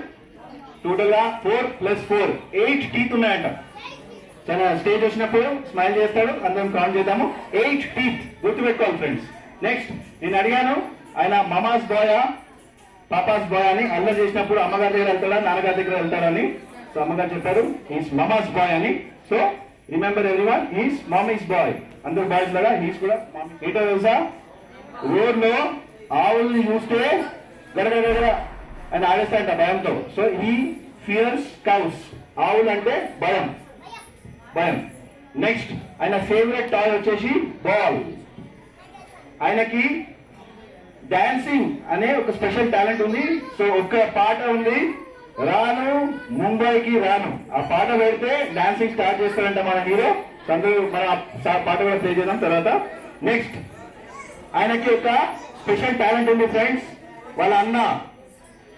టోటల్ గా 4 + 4 8 టీత్ ఉన్నాయంట. చాలా స్టేజ్ వచ్చినప్పుడు స్మైల్ చేస్తాడు, అందరం కౌంట్ చేద్దాము. 8 టీత్ గుర్తు పెట్టుకోవాలి ఫ్రెండ్స్. నెక్స్ట్ నేను అడిగాను ఆయన మమాస్ బాయ్ పాపాస్ బాయ్ అని. అల్లరి చేసినప్పుడు అమ్మగారి దగ్గర వెళ్తాడా, నాన్నగారి దగ్గర వెళ్తాడని. సో అమ్మగారు చెప్పారు హీస్ మమాస్ బాయ్ అని. So remember everyone, he's mummy's boy. అందరు బాయ్స్ లాగా హీస్ కూడా ఏంటో తెలుసా? రోడ్ లో ఆవుల్ని చూస్తే గడగడ అని ఆడేస్తాయంట భయంతో. So he fears cows. ఆవులు అంటే భయం, భయం. నెక్స్ట్ ఆయన ఫేవరెట్ టాయ్ వచ్చేసి బాల్. ఆయనకి డాన్సింగ్ అనే ఒక స్పెషల్ టాలెంట్ ఉంది. సో ఒక పాట ఉంది, రాను ముంబైకి రాను. ఆ పాట పెడితే డాన్సింగ్ స్టార్ట్ చేస్తారంట మన హీరో. అందరూ మన పాట కూడా ప్లే చేద్దాం తర్వాత. నెక్స్ట్ ఆయనకి ఒక స్పెషల్ టాలెంట్ ఉంది ఫ్రెండ్స్. వాళ్ళ అన్న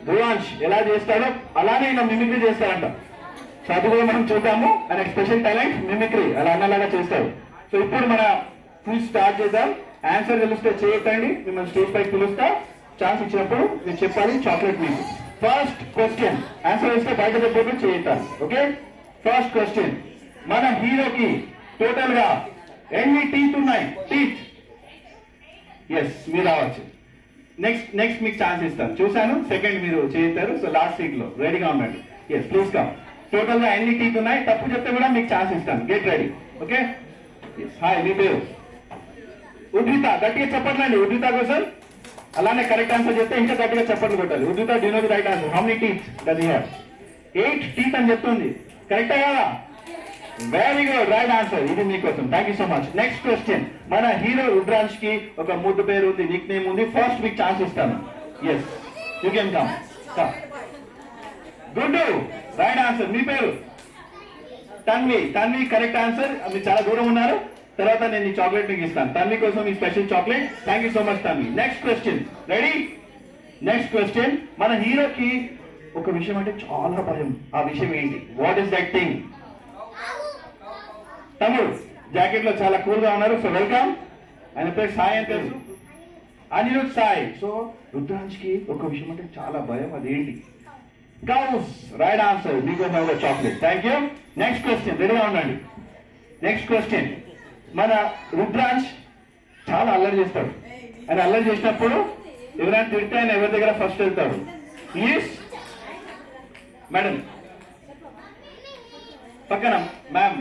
ధ్రువాంష్ ఎలా చేస్తాడో అలానే ఈయన మిమిక్రీ చేస్తాడంట. సో అది కూడా మనం చూద్దాము. ఆయనకి స్పెషల్ టాలెంట్ మిమిక్రీ, అలా అన్నలాగా చేస్తాడు. సో ఇప్పుడు మన క్విజ్ స్టార్ట్ చేద్దాం. ఆన్సర్ తెలిస్తే చేయకండి, మిమ్మల్ని స్టేజ్ పైకి పిలుస్తా. ఛాన్స్ ఇచ్చినప్పుడు మీరు చెప్పాలి చాక్లెట్ మీకు. ఫస్ట్ క్వశ్చన్ ఆన్సర్ ఇస్తే బయట చెప్పి చేయిస్తాను. ఓకే, ఫస్ట్ క్వశ్చన్, మన హీరోకి టోటల్ గా ఎన్ని టీత్ ఉన్నాయి? టీత్ ఎస్ మీరు రావచ్చు. నెక్స్ట్ మీకు ఛాన్స్ ఇస్తాను. చూశాను సెకండ్ మీరు చేస్తారు. సో లాస్ట్ సీట్ లో రెడీగా ఉండండి. Yes please come. టోటల్ గా ఎన్ని టీత్ ఉన్నాయి? తప్పు చెప్తే కూడా మీకు ఛాన్స్ ఇస్తాను. Get ready. ఓకే, హాయ్ మీ పేరు? ఉద్రిత. గట్టిగా చెప్పట్లండి ఉద్రిత కోసం. అలానే కరెక్ట్ ఆన్సర్ చెప్తే ఇంకా గట్టిగా చెప్పట్లు కొట్టాలి. Udrita do know the right answer. How many teeth does he have? 8 teeth అని చెప్తుంది. కరెక్టా కదా? Very good, right answer. ఇది మీకోసం. Thank you so much. Next question, మన హీరో రుద్రాంష్ కి ఒక ముద్దు పేరు ఉంది, నిక్ నేమ్ ఉంది. ఫస్ట్ మీకు ఛాన్స్ ఇస్తాను. Yes you can come. Good, right answer. మీ పేరు? తన్వి. Tanvi correct answer. మీరు చాలా దూరం ఉన్నారు. తర్వాత నేను ఈ చాక్లెట్ మీకు ఇస్తాను. తన్వి కోసం ఈ special chocolate. Thank you so much Tanvi. Next question, ready? Next question, మన హీరోకి ఒక విషయం అంటే చాలా భయం. ఆ విషయం ఏంటి? What is that thing? తమ్ముడు జాకెట్ లో చాలా కూల్ గా ఉన్నారు. So welcome. ఆయన పేరు సాయి అని తెలుసు, అనిరుద్ సాయి. సో రుద్రాంష్ కి ఒక విషయం అంటే చాలా భయం, అదేంటి? గౌస్. Right answer. మీకు chocolate. Thank you. Next question, రెడీగా ఉండండి. నెక్స్ట్ క్వశ్చన్, మన రుద్రాంష్ చాలా అల్లరి చేస్తాడు. ఆయన అల్లరి చేసినప్పుడు ఎవరైనా తిడితే ఆయన ఎవరి దగ్గర ఫస్ట్ వెళ్తాడు? ప్లీజ్ మేడం పక్కన ma'am.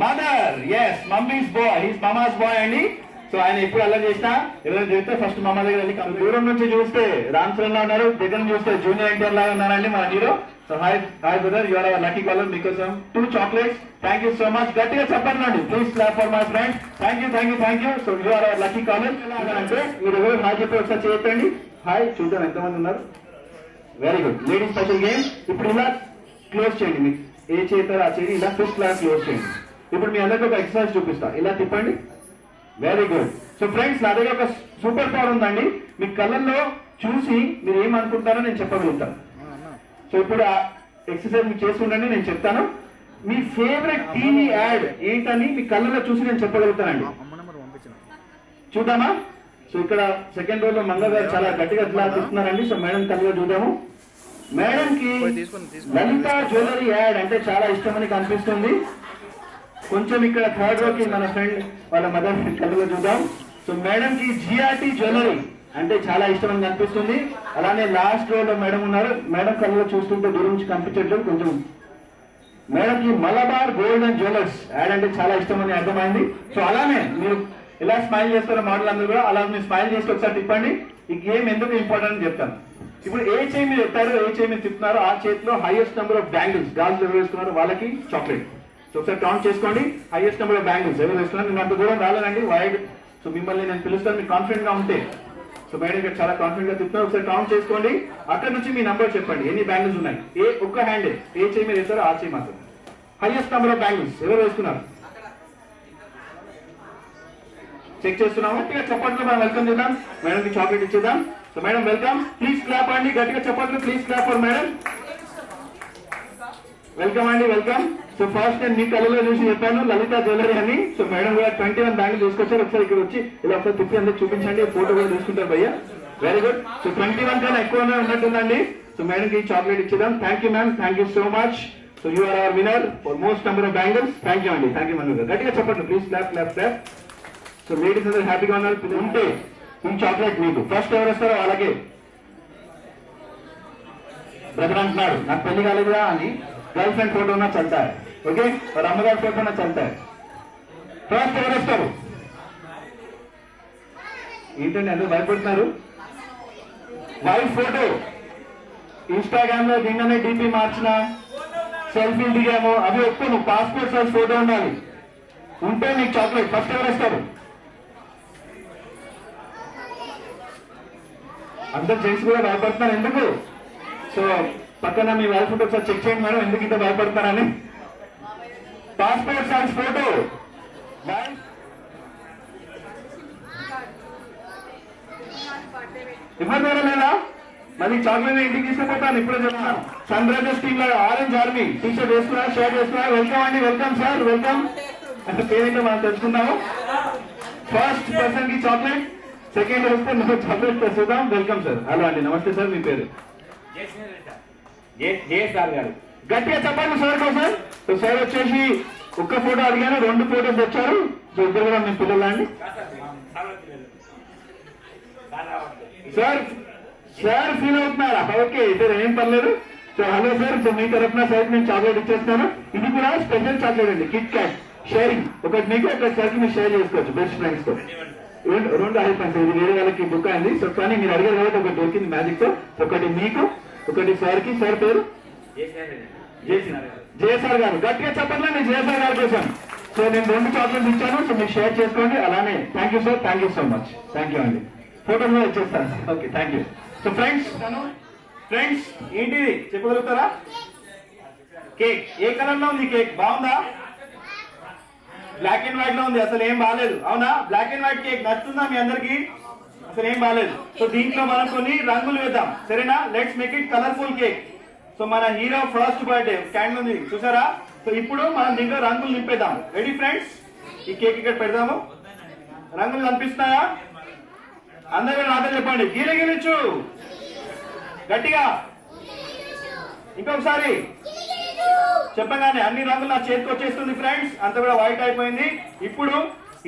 Mother. Yes, mummy's boy. His mama's boy అండి. సో ఆయన ఎప్పుడు అలా చేసినా ఎవరైనా చేస్తే ఫస్ట్ మమ్మ దగ్గర వెళ్ళి. దూరం నుంచి చూస్తే రామ్ చరణ్ లా ఉన్నారు, దగ్గర నుంచి చూస్తే జూనియర్ ఎన్టీఆర్ లాగా ఉన్నారండి మన hero. So hi brother, you are our lucky caller. మీకోసం 2 chocolates. Thank you so much. గట్టిగా చెప్పండి. Please clap for my friend. Thank you. So you are our lucky caller. అంటే మీరు ఎవరు హాయ్ చెప్పి ఒకసారి చేయొద్దండి. హాయ్, చూద్దాం ఎంతమంది ఉన్నారు. Very good. Ladies special game. ఇప్పుడు ఇలా క్లోజ్ చేయండి. మీకు ఏ చేస్తారో ఆ చేయండి. ఇలా 5th క్లాస్ క్లోజ్ చేయండి. ఇప్పుడు మీ అందరికీ ఒక ఎక్సర్సైజ్ చూపిస్తా, ఇలా తిప్పండి. Very good. సో ఫ్రెండ్స్, నా దగ్గర ఒక సూపర్ పవర్ ఉందండి. మీ కళ్ళల్లో చూసి మీరు ఏమనుకుంటారో నేను చెప్పగలుగుతాను. సో ఇప్పుడు ఆ ఎక్సర్సైజ్ మీరు చేసి ఉండండి, నేను చెప్తాను. మీ ఫేవరెట్ టీవీ యాడ్ ఏంటని మీ కళ్ళల్లో చూసి నేను చెప్పగలుగుతానండి. చూద్దామా? సో ఇక్కడ సెకండ్ రోలో మంగ గారు చాలా గట్టిగా తిప్పుతున్నారండి. సో మేడం కళ్ళలో చూద్దాము. మేడం కి లలిత జ్యువెలరీ యాడ్ అంటే చాలా ఇష్టమని కనిపిస్తుంది. కొంచెం ఇక్కడ థర్డ్ రోకి మన ఫ్రెండ్ వాళ్ళ మదర్ కళ్ళలో చూద్దాం. సో మేడం కి జిఆర్టీ జ్యువెలరీ అంటే చాలా ఇష్టమని కనిపిస్తుంది. అలానే లాస్ట్ రోలో మేడం ఉన్నారు. మేడం కళ్ళలో చూస్తుంటే దూరం నుంచి కనిపించట్లేదు కొంచెం. మేడం కి Malabar gold and jewellers add అంటే చాలా ఇష్టమని అర్థమైంది. సో అలానే మీరు ఎలా స్మైల్ చేస్తారో మోడల్ అందరూ కూడా అలా మీరు స్మైల్ చేసి ఒకసారి తిప్పండి. ఈ గేమ్ ఎందుకు ఇంపార్టెంట్ అని చెప్తాను. ఇప్పుడు ఏ చేయి మీరు ఎత్తారో, ఏ చేయి మీరు తిప్పుతున్నారో ఆ చేతిలో హైయెస్ట్ నెంబర్ ఆఫ్ బ్యాంగిల్స్ గాజులు ఎవరు వేసుకున్నారో వాళ్ళకి చాక్లెట్. సో ఒకసారి కౌంట్ చేసుకోండి. హైయెస్ట్ నెంబర్ ఆఫ్ బ్యాంగిల్స్ ఎవరు వేసుకున్నారు. నేను అంత దూరం రాలేనండి, వైడ్. సో మిమ్మల్ని నేను పిలుస్తాను, మీకు కాన్ఫిడెంట్ గా ఉంటే. సో మేడం ఇక్కడ చాలా కాన్ఫిడెంట్ గా తిప్పుతున్నారు. ఒకసారి కౌంట్ చేసుకోండి. అక్కడ నుంచి మీ నంబర్ చెప్పండి, ఎన్ని బ్యాంగిల్స్ ఉన్నాయి. ఒక్క హ్యాండ్ ఏ చేయి మీరు వేస్తారో ఆ చేయి మాత్రం. హైయెస్ట్ నెంబర్ ఆఫ్ బ్యాంగిల్స్ ఎవరు వేసుకున్నారు చెక్ చేస్తున్నాము. గట్టిగా చప్పట్లు మనం వెల్కమ్ చేద్దాం. మేడం కి చాక్లెట్ ఇచ్చేద్దాం. So madam welcome. Please clap అండి, గట్టిగా చప్పట్లు. Please clap for madam. Welcome అండి, వెల్కమ్. సో ఫస్ట్ నేను మీ కళ్ళలో చూసి చెప్పాను లలిత జ్యువెలరీ అని. సో మేడం కూడా 21 బ్యాంగిల్ తీసుకొచ్చారు. ఒకసారి ఇక్కడ వచ్చి ఇలా ఒకసారి తిప్పి అందరికి చూపించండి. ఫోటో కూడా తీసుకుంటారు భయ్య. Very good. సో 21 కన్నా ఎక్కువనే ఉన్నట్టుందండి. సో మేడం కి చాక్లెట్ ఇచ్చేద్దాం. Thank you ma'am, thank you so much. So you are our winner for most number of bangles. Thank you అండి, థ్యాంక్ యూ మను గారు. గట్టిగా చెప్పండి please. Clap clap clap. So ladies అందరూ హ్యాపీగా ఉన్నారు. ఉంటే ఈ చాక్లెట్ మీకు ఫస్ట్ ఎవరు వస్తారో అలాగే. బ్రదర్ అంటున్నాడు నాకు పెళ్లి కాలేదురా అని. గర్ల్ ఫ్రెండ్ ఫోటో ఉన్నా చల్తా है, ఓకే. और అమ్మగారి ఫోటో ఉన్నా చల్తా है. ఫస్ట్ ఎవరు వస్తారు? ఏంటండి అందరూ భయపడుతున్నారు? వైఫ్ ఫోటో ఇన్స్టాగ్రామ్ లో దిగనే డీపీ మార్చిన, సెల్ఫీలు దిగాము అవి ఒప్పును. పాస్పోర్ట్ సైజ్ ఫోటో ఉండాలి. ఉంటే మీకు చాక్లెట్. ఫస్ట్ ఎవరు వస్తారు? అందరు జెంట్స్ కూడా భయపడుతున్నారు ఎందుకు? సో పక్కన మీ వైఫ్ ఫోటో ఒకసారి చెక్ చేయండి మేడం, ఎందుకు ఇంత భయపడతారని. Passport size photo. ఇవ్వరు లేదా? మళ్ళీ చాక్లెట్ ఇంటికి తీసుకుపోతాను. ఇప్పుడే చెప్తాను. సన్ రైజర్స్ టీమ్ లో ఆరెంజ్ ఆర్మీ టీ షర్ట్ వేసుకున్నారు, షర్ట్ వేసుకున్నారు. వెల్కమ్ అండి, వెల్కమ్ సార్, వెల్కమ్. అంటే పేరేంటో మనం తెలుసుకుందాము. ఫస్ట్ పర్సన్ కి చాక్లెట్, సెకండ్ వస్తే నువ్వు చాక్లెట్ చూద్దాం. Welcome sir. హలో అండి, నమస్తే సార్, మీ పేరు? సార్ గారు. గట్టిగా చెప్పండి సార్ కోసం. సో సార్ వచ్చేసి ఒక్క ఫోటో అడిగాను, 2 ఫోటోస్ వచ్చారు. సో ఇద్దరు కూడా మీ పిల్లలా అండి? సార్ సార్ ఫీల్ అవుతున్నారా? ఓకే, ఇద్దరు ఏం పర్లేదు. సో హలో సార్, సో మీ తరఫున సార్ నేను చాక్లెట్ ఇచ్చేస్తాను. ఇది కూడా స్పెషల్ చాక్లెట్ అండి, కిట్ క్యాట్ షేరింగ్. ఒకటి మీకు ఒకటి సార్కి మీరు షేర్ చేసుకోవచ్చు బెస్ట్ ఫ్రెండ్స్ తో. రెండు అయిపోయింది. ఇది వేరే వాళ్ళకి బుక్ అయింది. సో కానీ మీరు అడిగారు కాబట్టి ఒకటి దొరికింది మ్యాజిక్ తో. ఒకటి మీకు, ఒకటి సార్ కి. సార్ పేరు జయసార్ గారు. గట్టిగా చెప్పట్లేదు జయసార్ గారి కోసం. సో నేను 2 చాక్లెట్స్ ఇచ్చాను. సో మీరు షేర్ చేసుకోండి. అలానే thank you sir, thank you so much. Thank you అండి. ఫోటో కూడా ఇచ్చేస్తాను. Okay, thank you. So friends ఏంటిది చెప్పగలుగుతారా? కేక్ ఏ కలర్ లో ఉంది? కేక్ బాగుందా? బ్లాక్ అండ్ వైట్ లో ఉంది, అసలు ఏం బాగాలేదు. అవునా? బ్లాక్ అండ్ వైట్ కేక్ నచ్చుతుందా మీ అందరికి? అసలు ఏం బాగాలేదు. సో దీంట్లో మనం కొన్ని రంగులు వేద్దాం, సరేనా? Let's make it colourful cake. So మన హీరో ఫస్ట్ బర్త్డే క్యాండిల్ ఉంది చూసారా? సో ఇప్పుడు మనం దీంట్లో రంగులు నింపేద్దాం. Ready friends? ఈ కేక్ ఇక్కడ పెడదాము. రంగులు కనిపిస్తున్నాయా? అందరూ నాతో చెప్పండి, గిలిగిలిచు. గట్టిగా ఇంకొకసారి చెప్పగానే అన్ని రంగులు నా చేతికి వచ్చేస్తుంది ఫ్రెండ్స్. అంత కూడా వైట్ అయిపోయింది. ఇప్పుడు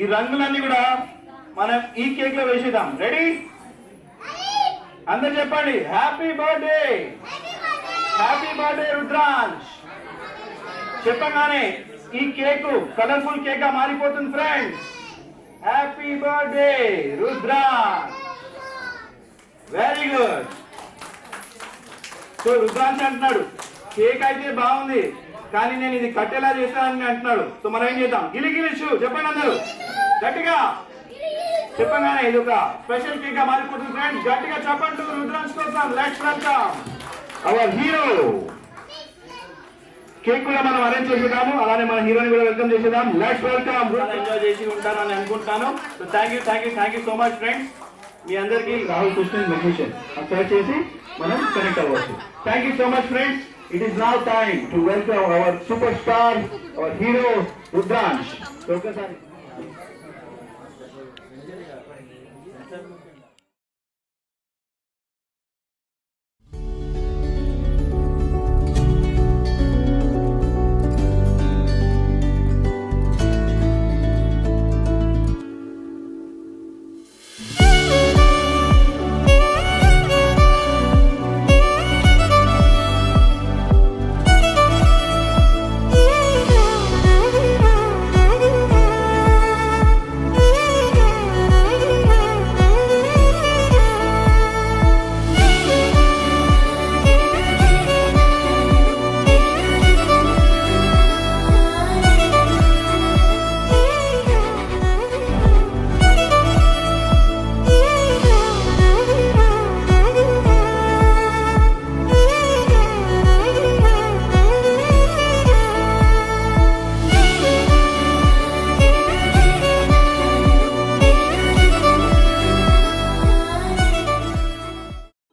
ఈ రంగులన్నీ కూడా మనం ఈ కేక్ లో వేసేద్దాం. రెడీ? అందరు చెప్పండి happy birthday, happy birthday Rudransh. చెప్పగానే ఈ కేక్ కలర్ఫుల్ కేక్ గా మారిపోతుంది friends. Happy birthday Rudransh. Very good. So Rudransh అంటున్నాడు కేక్ అయితే బాగుంది కానీ నేను ఇది కట్టేలా చేస్తానని అంటున్నాడు. సో మనం ఏం చేద్దాం? గిలిగిలిచు చెప్పండి అందరూ గట్టిగా. చెప్పగానే ఇది ఒక స్పెషల్ కేక్ గా మారిపోతుంది ఫ్రెండ్స్. గట్టిగా చెప్పండి రుద్రాంశ్ కోసం. Let's welcome our hero. Cake కూడా మనం అరేంజ్ చేసేద్దాము, అలానే మన హీరోని కూడా వెల్కమ్ చేసేద్దాం. Let's welcome. ఎంజాయ్ చేసి ఉంటారని అనుకుంటాను. So thank you so much friends. మీ అందరికీ రాహుల్ కృష్ణన్ మెజిషియన్ సర్చ్ చేసి మనం కనెక్ట్ అవ్వచ్చు. Thank you so much friends. It is now time to welcome our superstar, our hero, Rudransh.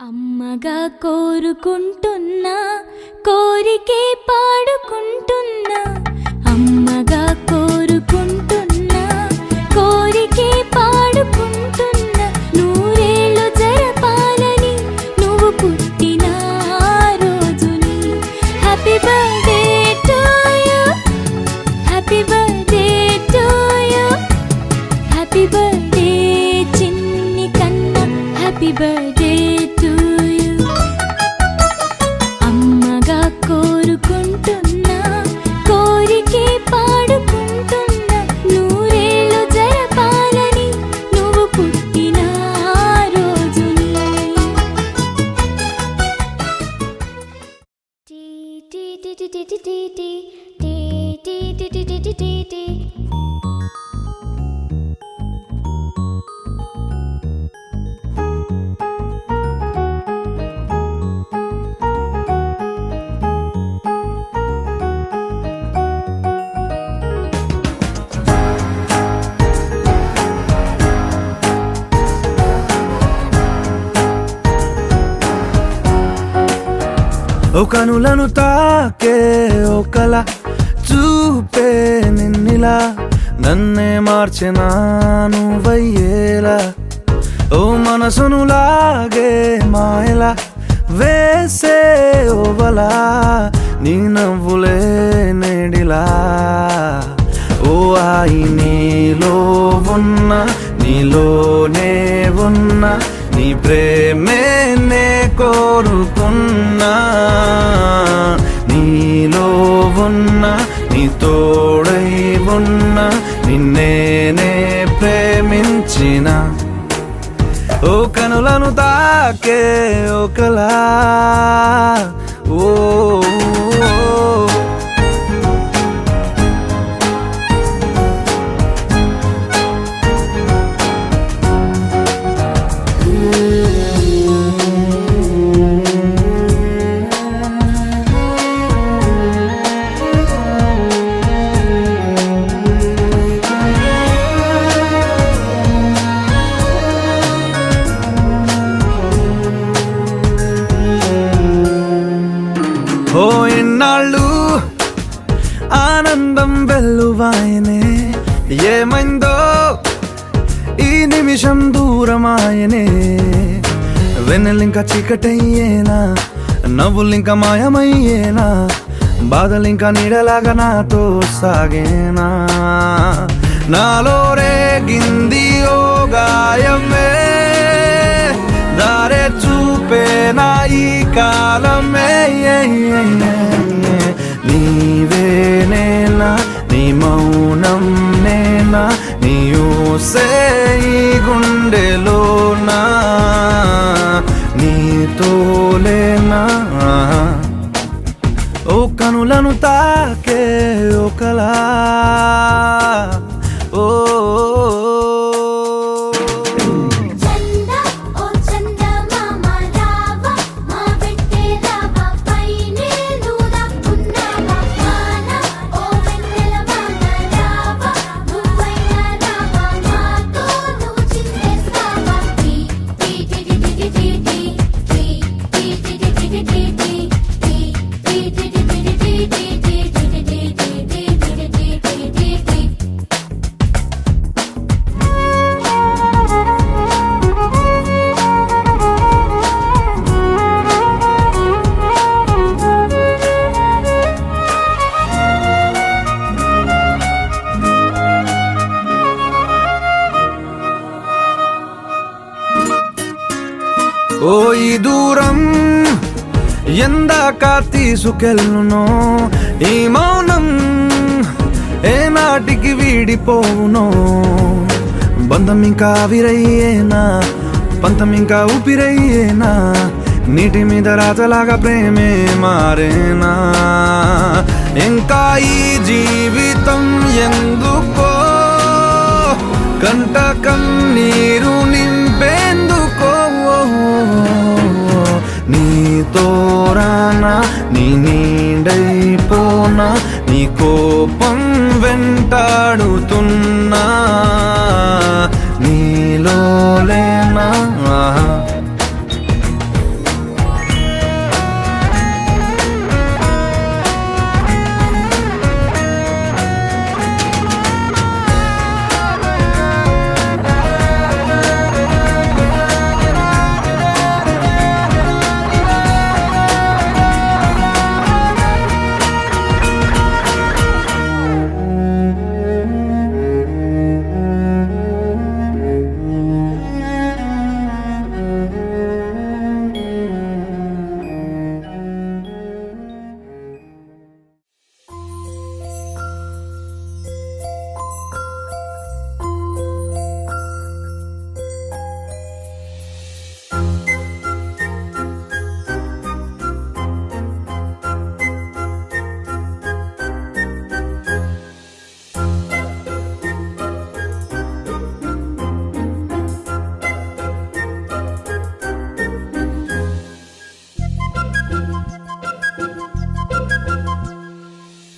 అమ్మగా కోరుకుంటున్నా కోరికే పాడుకుంటున్నా, అమ్మగా కోరుకుంటున్నా కోరికే పాడుకుంటున్నా, నూరేళ్ళు జరపాలని నువ్వు పుట్టిన రోజుని. Happy birthday to you, happy birthday to you, happy birthday చిన్ని కన్నా, హ్యాపీ బర్త్డే టు యు. అమ్మగా కోరుకుంటున్నా కోరికే పాడుకుంటున్నా, నూరేళ్ళు జరపాలని నువ్వు పుట్టిన రోజుని. టీ టీ టీ టీ టీ టీ టీ టీ టీ టీ టీ టీ టీ టీ. ఓ కనులను తాకే ఒకలా చూపే నిన్నిలా, నన్నే మార్చెనా నువ్వయ్యేలా. ఓ మనసును లాగే మాయలా వేసే ఓవలా, నీ నవ్వులే నేడిలా. ఓ ఆయి నీలో ఉన్న నీలోనే ఉన్న నీ ప్రేమే నే కోరుకున్నా, నీలో ఉన్న నీ తోడై ఉన్న నిన్నేనే ప్రేమించిన. ఓ కనులను తాకే ఒకలా ఓ ఓ ఎన్నాళ్ళు ఆనందం వెల్లువాయనే, ఏమైందో ఈ నిమిషం దూరమాయనే. వెన్నెలింక చీకటయ్యేనా, నవ్వులింక మాయమయ్యేనా, బాధలింక నీడలాగా నాతో సాగేనా. నాలో రేగింది ఓ గాయమే, దారే చూపేనా ఈ కాలమే. నీవేనేనా నీ మౌనం నేనా, నీ ఊసే ఈ గుండెలోనా, నీతోలేనా. ఓ కనులను తాకే ఒకలా ఓ దూరం ఎందాక తీసుకెళ్ళునో ఈ మౌనం ఏ నాటికి వీడిపోవునో బంధం ఇంకా విరయ్యేనా పంతం ఇంకా ఊపిరయ్యేనా నీటి మీద రాతలాగా ప్రేమే మారేనా ఇంకా ఈ జీవితం ఎందుకో కంట కన్నీరు నింపేందుకో నీతో రానా నీ నీడైపోనా నీ కోపం వెంటాడుతున్నా నీలో లేనా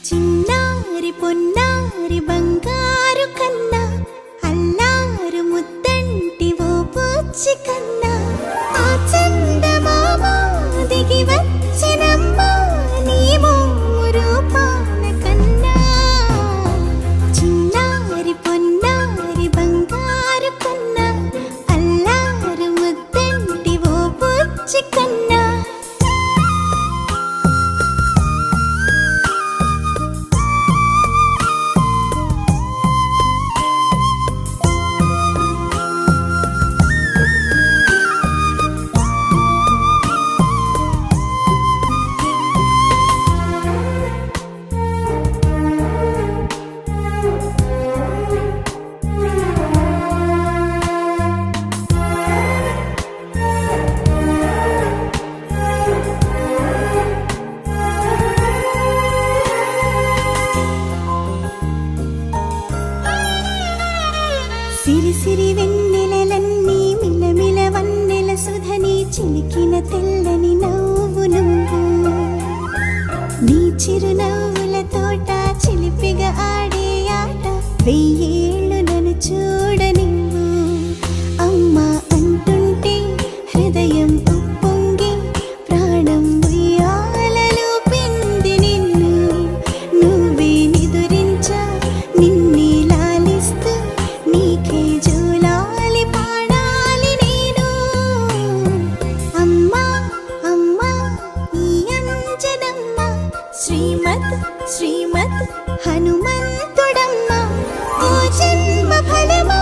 చిన్నారి పొన్నారి బంగారు కన్నా అల్లారు ముద్దంటి ఓ పూచి కన్నా ఆ చందమామ దిగి వచ్చినమ్మా నీ మోము రూపాన కన్నా చిన్నారి పొన్నారి బంగారు కన్నా అల్లారు ముద్దంటి ఓ పూచి కన్నా సిరి సిరి వెన్నెలలన్నీ మిలమిల వన్నెల సుధని చిలికిన తెల్లని నవ్వు నువ్వు నీ చిరునవ్వుల తోట చిలిపిగా ఆడే ఆట వెయ్యేళ్ళు నన్ను చూడనివ్వు అమ్మా అంటుంటే హృదయం ఉప్పొంగి ప్రాణం ఉయ్యాలలో పిండి నిన్ను నువ్వే నిదురించా నిన్నే లాలిస్తూ నీకే జోలాలి పాడాలి నేను అమ్మా అమ్మా ఈ అంజనమ్మ శ్రీమత్ శ్రీమత్ హనుమంతుడమ్మ ఓ జన్మ ఫలమా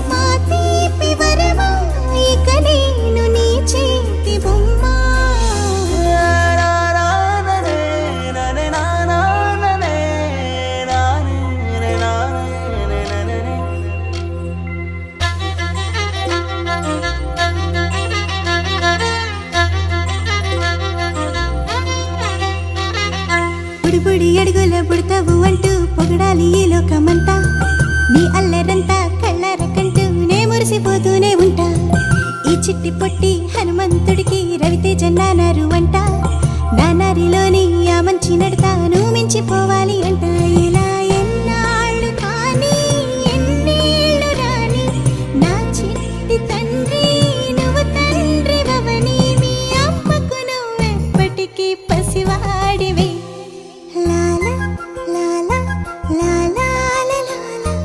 మా తీపి వరమా ఇక నేను నీ చేతి బొమ్మ బుడిబుడి అడుగుల బుడతావు అంటూ పొగడాలి ఈ లోకమంతా నీ అల్లరంతా కళ్ళారకంటూ నే మురిసిపోతూనే ఉంటా ఈ చిట్టి పొట్టి హనుమంతుడికి రవితేజ నానారు అంట నానారిలోని ఆ మంచి నడతాను మించిపోవాలి అంట ఇలా ఎన్నాళ్ళు కానీ ఎన్నేళ్ళు రాని నా చిట్టి తండ్రి నువ్వు తండ్రి వవని మీ అమ్మకు నువ్వెప్పటికీ పసివాడివి లాలా లాలా లాలా లాలా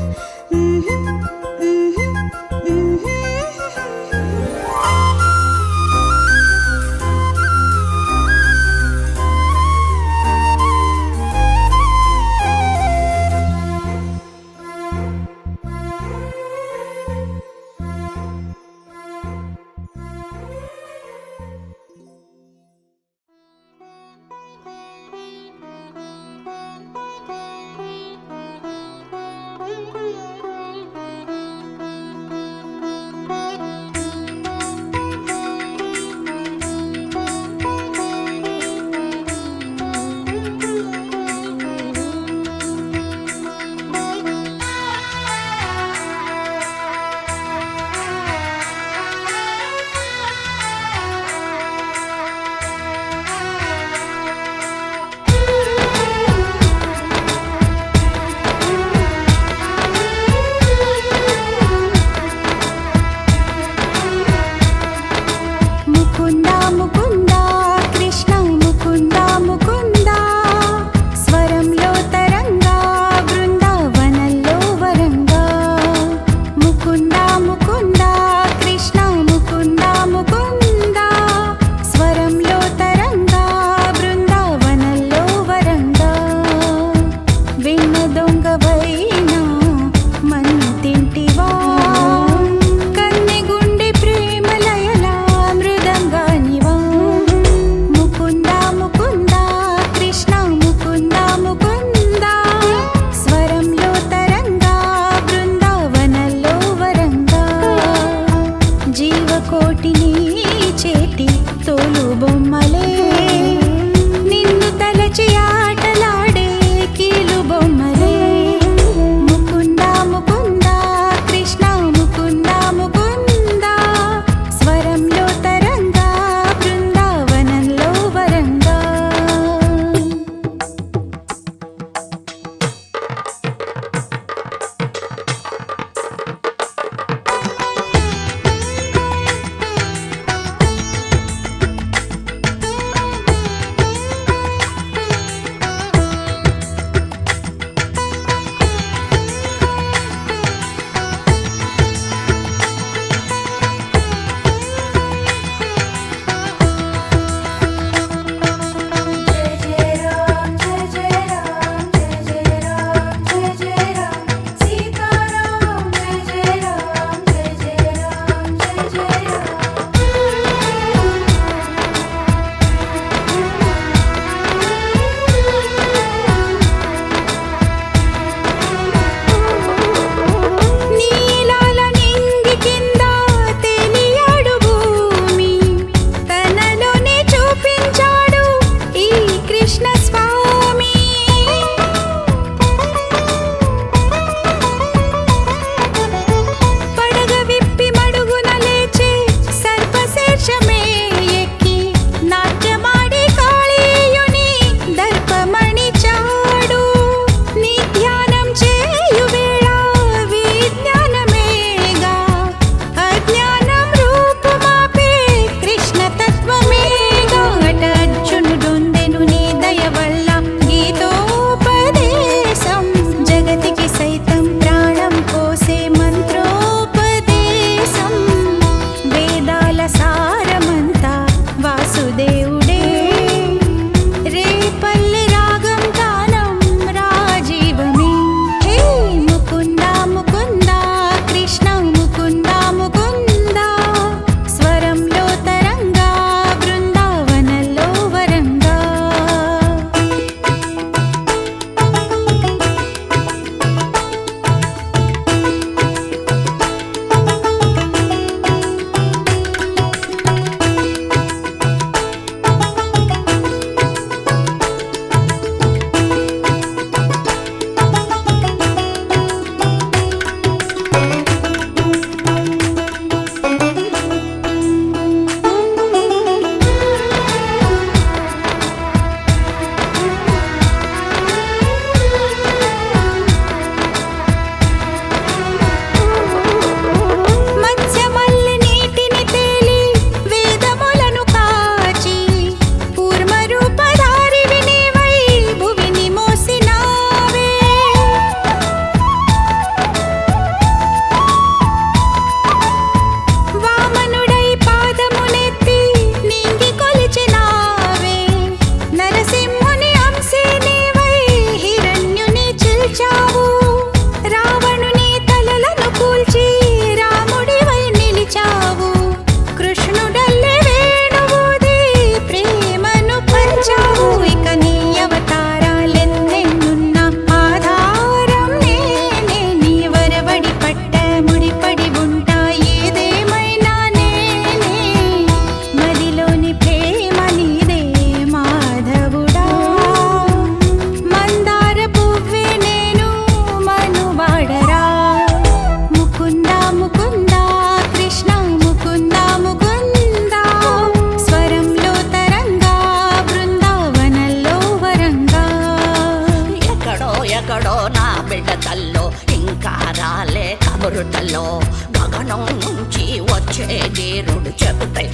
విడతల్లో ఇంకా రాలే కబురుతల్లో గగనం నుంచి వచ్చే దేవుడు చెబుతాయి